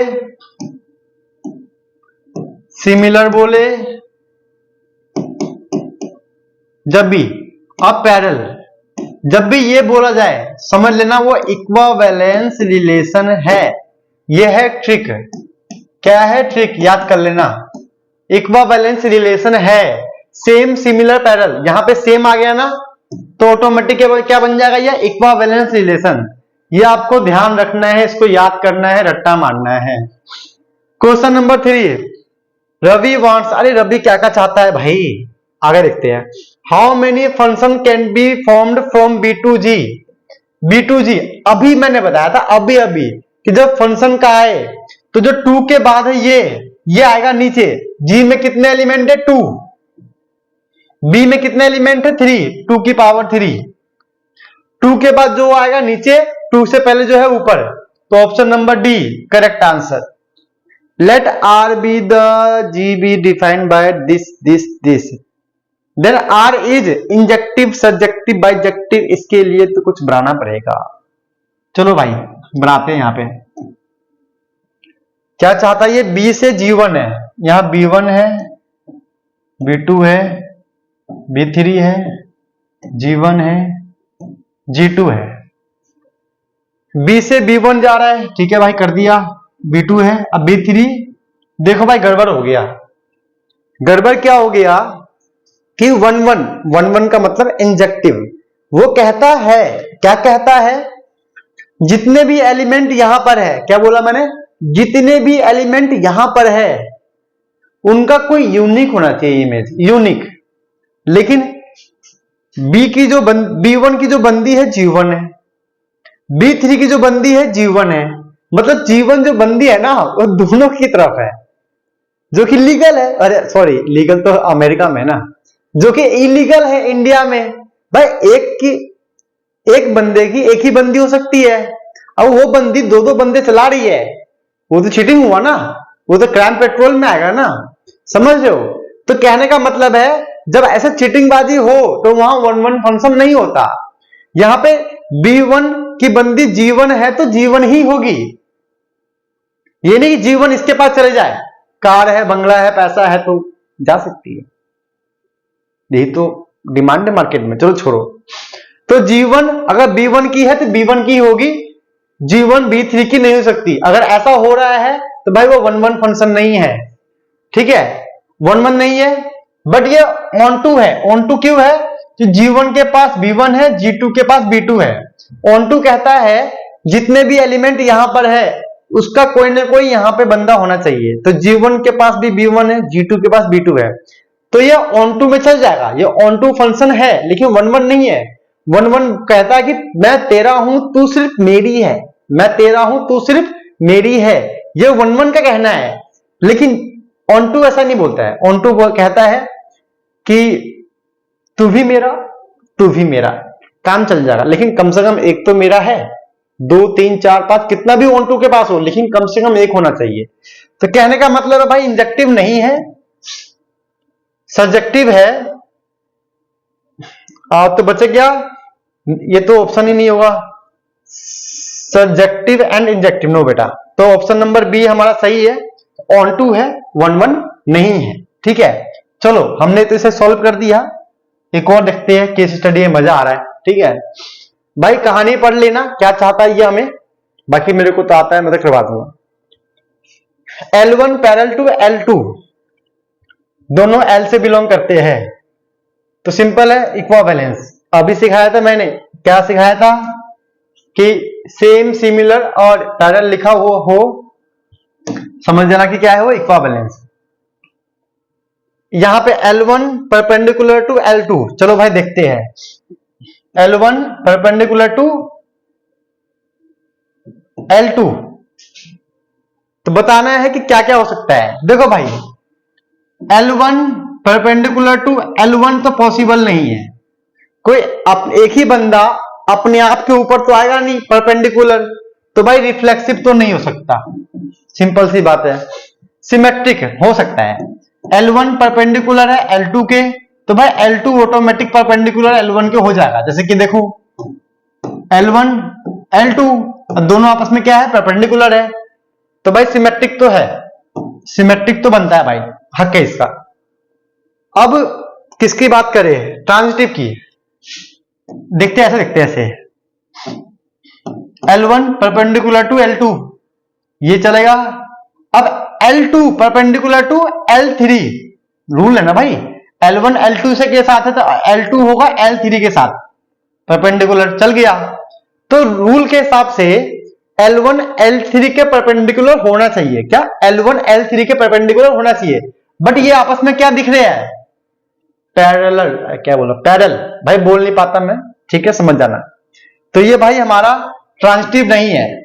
सिमिलर बोले जब भी, अब पैरेलल जब भी ये बोला जाए, समझ लेना वो इक्विवेलेंस रिलेशन है। ये है ट्रिक, क्या है ट्रिक, याद कर लेना। इक्विवेलेंस रिलेशन है, सेम सिमिलर पैरेलल, यहां पे सेम आ गया ना तो ऑटोमेटिक क्या बन जाएगा, ये इक्विवेलेंस रिलेशन। ये आपको ध्यान रखना है, इसको याद करना है, रट्टा मारना है। क्वेश्चन नंबर 3, रवि वांट्स, अरे रवि क्या क्या चाहता है भाई, आगे देखते हैं। How many function can be formed from B to G, B to G अभी मैंने बताया था, अभी कि जब फंक्शन का आए तो जो 2 के बाद है ये आएगा नीचे, जी में कितने एलिमेंट है 2, बी में कितने एलिमेंट है 3, 2 की पावर 3, 2 के बाद जो आएगा नीचे, 2 से पहले जो है ऊपर, तो option number D correct answer. Let R be the G B defined by this this this, then R is injective subjective bijective, इसके लिए तो कुछ बनाना पड़ेगा। चलो भाई बनाते हैं। यहां पे क्या चाहता है, ये बी से G1 है, यहां B1 है, B2 है, B3 है, G1 है, G2 है, B से B1 जा रहा है, ठीक है भाई कर दिया, B2 है, अब B3, देखो भाई गड़बड़ हो गया। गड़बड़ क्या हो गया कि 1 का मतलब इंजेक्टिव, वो कहता है, क्या कहता है, जितने भी एलिमेंट यहां पर है, क्या बोला मैंने, जितने भी एलिमेंट यहां पर है उनका कोई यूनिक होना चाहिए, इमेज यूनिक। लेकिन B1 की जो बंदी है G1 है, B3 की जो बंदी है G1 है, मतलब G1 जो बंदी है ना वो दोनों की तरफ है, जो कि लीगल है, अरे सॉरी लीगल तो अमेरिका में है ना, जो कि इलीगल है इंडिया में। भाई एक बंदे की एक ही बंदी हो सकती है, अब वो बंदी 2 बंदे चला रही है, वो तो चीटिंग हुआ ना, वो तो क्राइम पेट्रोल में आएगा ना, समझ रहे हो। तो कहने का मतलब है जब ऐसे चीटिंगबाजी हो तो वहां 1 फंक्शन नहीं होता। यहां पे B1 की बंदी G1 है तो G1 ही होगी, ये नहीं कि G1 इसके पास चले जाए, कार है, बंगला है, पैसा है तो जा सकती है, यही तो डिमांड है मार्केट में। चलो छोड़ो, तो G1 अगर B1 की है तो B1 की होगी, G1 B3 की नहीं हो सकती। अगर ऐसा हो रहा है तो भाई वो 1-1 फंक्शन नहीं है, ठीक है, 1-1 नहीं है। बट ये ऑन टू है। ऑन टू क्यों है? कि G1 के पास B1 है, G2 के पास B2 है। ऑन टू कहता है जितने भी एलिमेंट यहां पर है उसका कोई ना कोई यहां पे बंदा होना चाहिए। तो G1 के पास भी B1 है, G2 के पास B2 है, तो ये ऑन टू में चल जाएगा। ये ऑन टू फंक्शन है लेकिन 1-1 नहीं है। 1-1 कहता है कि मैं तेरा हूं तू सिर्फ मेरी है, मैं तेरा हूं तू सिर्फ मेरी है, ये 1-1 का कहना है। लेकिन ऑन टू ऐसा नहीं बोलता है। ऑन टू कहता है कि तू भी मेरा तू भी मेरा, काम चल जाएगा। लेकिन कम से कम एक तो मेरा है, 2 3 4 5 कितना भी ऑन टू के पास हो, लेकिन कम से कम एक होना चाहिए। तो कहने का मतलब है भाई इंजेक्टिव नहीं है, सब्जेक्टिव है। तो बचे क्या? ये तो ऑप्शन ही नहीं होगा, सब्जेक्टिव एंड इंजेक्टिव। नो बेटा, तो ऑप्शन नंबर बी हमारा सही है, ऑन टू है, 1-1 नहीं है। ठीक है, चलो हमने तो इसे सॉल्व कर दिया। एक और देखते हैं केस स्टडी में, मजा आ रहा है। ठीक है भाई, कहानी पढ़ लेना क्या चाहता है ये हमें, बाकी मेरे को तो आता है, मैं तो करवा दूंगा। L1 पैरेलल टू L2, दोनों L से बिलोंग करते हैं, तो सिंपल है, इक्विवेलेंस। अभी सिखाया था मैंने, क्या सिखाया था कि सेम, सिमिलर और पैरेलल लिखा हुआ हो, समझ जाना कि क्या है वो इक्विवेलेंस। यहां पे L1 परपेंडिकुलर टू L2, चलो भाई देखते हैं। L1 परपेंडिकुलर टू L2, तो बताना है कि क्या क्या हो सकता है। देखो भाई, L1 परपेंडिकुलर टू L1 तो पॉसिबल नहीं है। कोई एक ही बंदा अपने आप के ऊपर तो आएगा नहीं परपेंडिकुलर, तो भाई रिफ्लेक्सिव तो नहीं हो सकता, सिंपल सी बात है। सिमेट्रिक हो सकता है। L1 परपेंडिकुलर है L2 के, तो भाई L2 ऑटोमेटिक परपेंडिकुलर L1 के हो जाएगा। जैसे कि देखो L1 L2 दोनों आपस में क्या है, परपेंडिकुलर है, तो भाई सिमेट्रिक तो है, सिमेट्रिक तो बनता है भाई, हक है इसका। अब किसकी बात करें, ट्रांजिटिव की। देखते हैं, ऐसे देखते हैं, ऐसे L1 परपेंडिकुलर टू L2 ये चलेगा। अब L2 perpendicular to L3, rule है ना भाई, L1 L2 से के साथ है तो L2 होगा L3 के साथ परपेंडिकुलर, चल गया। तो रूल के हिसाब से L1 L3 के परपेंडिकुलर होना चाहिए। क्या? L1 L3 के परपेंडिकुलर होना चाहिए। बट ये आपस में क्या दिख रहे हैं, पैरेलल, क्या बोला, पैरेलल, भाई बोल नहीं पाता मैं, ठीक है, समझ जाना। तो ये भाई हमारा ट्रांजिटिव नहीं है,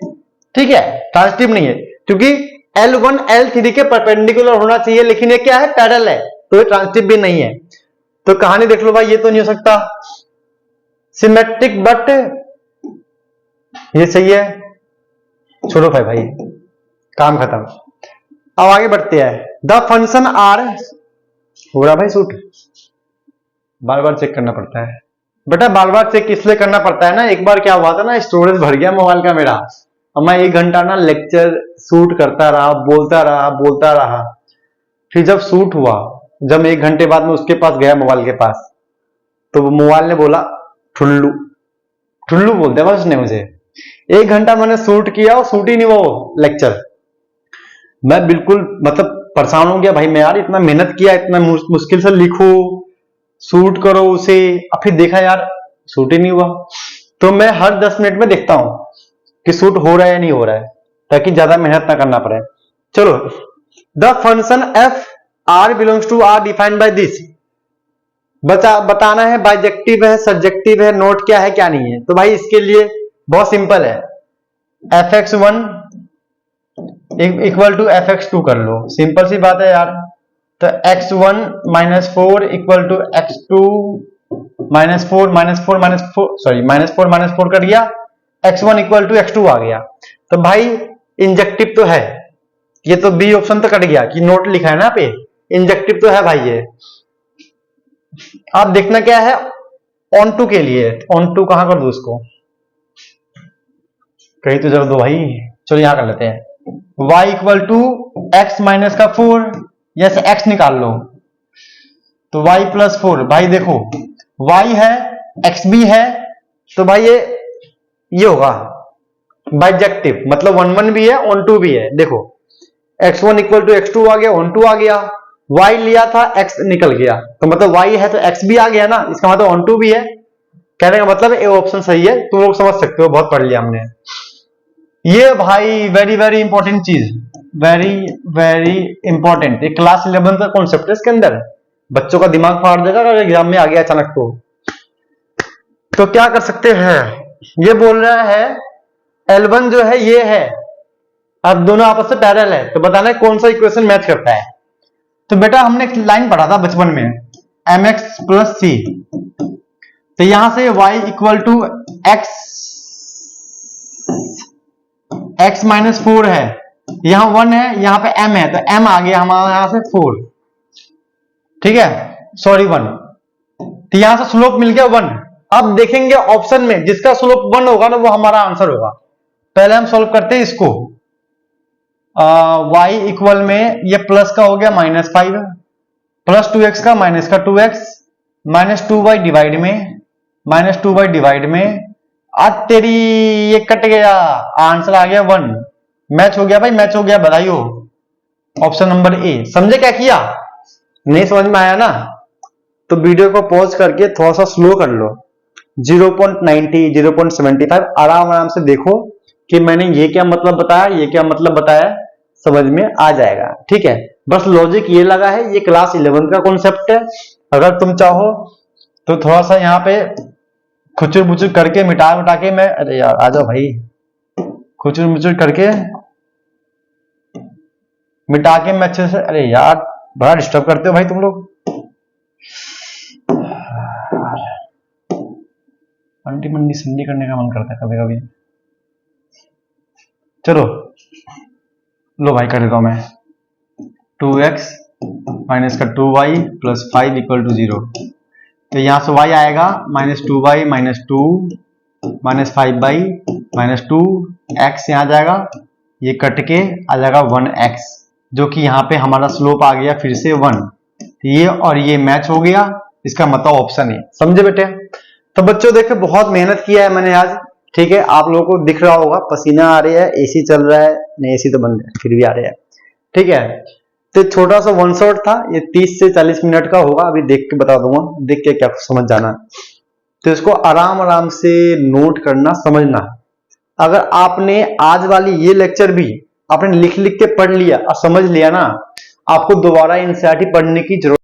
ठीक है, ट्रांजिटिव नहीं है, क्योंकि L1 L3 के परपेंडिकुलर होना चाहिए, लेकिन ये क्या है, पैरेलल है, तो ये ट्रांजिटिव भी नहीं है। तो कहानी देख लो भाई, ये तो नहीं हो सकता सिमेट्रिक, बट ये सही है। छोड़ो भाई, काम खत्म। अब आगे बढ़ते हैं। द फंक्शन आर, हो रहा भाई शूट, बार बार चेक करना पड़ता है बेटा, बार बार चेक इसलिए करना पड़ता है ना। एक बार क्या हुआ था ना, स्टोरेज भर गया मोबाइल का मेरा, अब मैं 1 घंटा ना लेक्चर शूट करता रहा, बोलता रहा। फिर जब शूट हुआ, जब 1 घंटे बाद में उसके पास गया, मोबाइल के पास, तो मोबाइल ने बोला ठुल्लू, ठुल्लू बोलते हैं उसने मुझे। 1 घंटा मैंने शूट किया और शूट ही नहीं वो लेक्चर। मैं बिल्कुल मतलब परेशान हो गया भाई, मैं यार इतना मेहनत किया, इतना मुश्किल से लिखो, शूट करो उसे, अब फिर देखा यार शूट ही नहीं हुआ। तो मैं हर 10 मिनट में देखता हूं कि शूट हो रहा है या नहीं हो रहा है, ताकि ज्यादा मेहनत ना करना पड़े। चलो, the function F R belongs to R defined by this, बताना है बाइजेक्टिव है, सब्जेक्टिव है, नोट क्या है क्या नहीं है। तो भाई इसके लिए बहुत सिंपल है, fx1 इक्वल टू fx2 कर लो, सिंपल सी बात है यार। तो x1 - 4 इक्वल टू x2 -4 कर दिया, x1 इक्वल टू x2 आ गया। तो भाई इंजेक्टिव तो है, ये तो बी ऑप्शन तो कट गया कि नोट लिखा है ना पे, इंजेक्टिव तो है भाई ये। आप देखना क्या है, ऑन टू के लिए, ऑन टू कहां कर दो इसको, कहीं तो जरूर दो भाई। चलो यहां कर लेते हैं, y equal to x minus का 4, जैसे x निकाल लो तो y प्लस 4। भाई देखो y है, x भी है, तो भाई ये होगा बाइजेक्टिव, मतलब 1 1 भी है ऑन 2 भी है। देखो x1 इक्वल टू x2 आ गया, ऑन 2 आ गया, y लिया था x निकल गया, तो मतलब y है तो x भी आ गया ना, इसका मतलब ऑन 2 भी है। कहने का मतलब ए ऑप्शन सही है, तुम लोग समझ सकते हो, बहुत पढ़ लिया हमने। ये भाई वेरी वेरी इंपॉर्टेंट चीज, वेरी वेरी इंपॉर्टेंट, एक क्लास 11 का कॉन्सेप्ट है, इसके अंदर बच्चों का दिमाग फाड़ देगा अगर एग्जाम में आ गया अचानक। तो क्या कर सकते हैं, ये बोल रहा है L1 जो है ये है, अब दोनों आपस में पैरेलल है, तो बताना है कौन सा इक्वेशन मैच करता है। तो बेटा हमने एक लाइन पढ़ा था बचपन में, mx प्लस सी, तो यहां से y equal to x minus 4 है, यहां 1 है, यहां पे m है, तो m आ गया हमारा यहां से 4, ठीक है, सॉरी 1, तो यहां से स्लोप मिल गया 1। अब देखेंगे ऑप्शन में जिसका स्लोप 1 होगा ना वो हमारा आंसर होगा। पहले हम सॉल्व करते हैं इसको, y इक्वल में ये प्लस का हो गया -5 प्लस 2x का माइनस का 2x माइनस 2y डिवाइड में आज तेरी ये कट गया, आंसर आ गया 1, मैच हो गया भाई, मैच हो गया, बधाई हो। Option number A. समझे क्या किया, नहीं समझ में आया ना तो वीडियो को पॉज करके थोड़ा सा स्लो कर लो, 0.90 0.75 आराम से देखो कि मैंने ये क्या मतलब बताया, ये क्या मतलब बताया, समझ में आ जाएगा। ठीक है, बस लॉजिक ये लगा है, ये क्लास 11 का कॉन्सेप्ट है। अगर तुम चाहो तो थोड़ा सा यहाँ पे खुचुर मुचुर करके मिटा के मैं, अरे यार आ जाओ भाई, खुचुर मुचुर करके मिटा के मैं अच्छे से, अरे यार बड़ा डिस्टर्ब करते हो भाई तुम लोग, अंडी मंडी संडी करने का मन करता है कभी कभी। चलो लो भाई कर देता हूं मैं, 2x माइनस का 2y प्लस 5 इक्वल टू 0, तो यहां से y आएगा -2y minus 2 minus 5y minus 2x, यहां जाएगा, ये कट के आ जाएगा 1x, जो कि यहाँ पे हमारा स्लोप आ गया फिर से 1, ये और ये मैच हो गया, इसका मतलब ऑप्शन है। समझे बेटे। तो बच्चों देखो बहुत मेहनत किया है मैंने आज, ठीक है, आप लोगों को दिख रहा होगा पसीना आ रही है, एसी चल रहा है, नहीं एसी तो बंद है फिर भी आ रहा है, ठीक है। तो छोटा सा वन शॉट था, ये 30 से 40 मिनट का होगा, अभी देख के बता दूंगा, देख के क्या समझ जाना। तो इसको आराम से नोट करना, समझना। अगर आपने आज वाली ये लेक्चर भी आपने लिख के पढ़ लिया और समझ लिया ना, आपको दोबारा एनसीईआरटी पढ़ने की जरूरत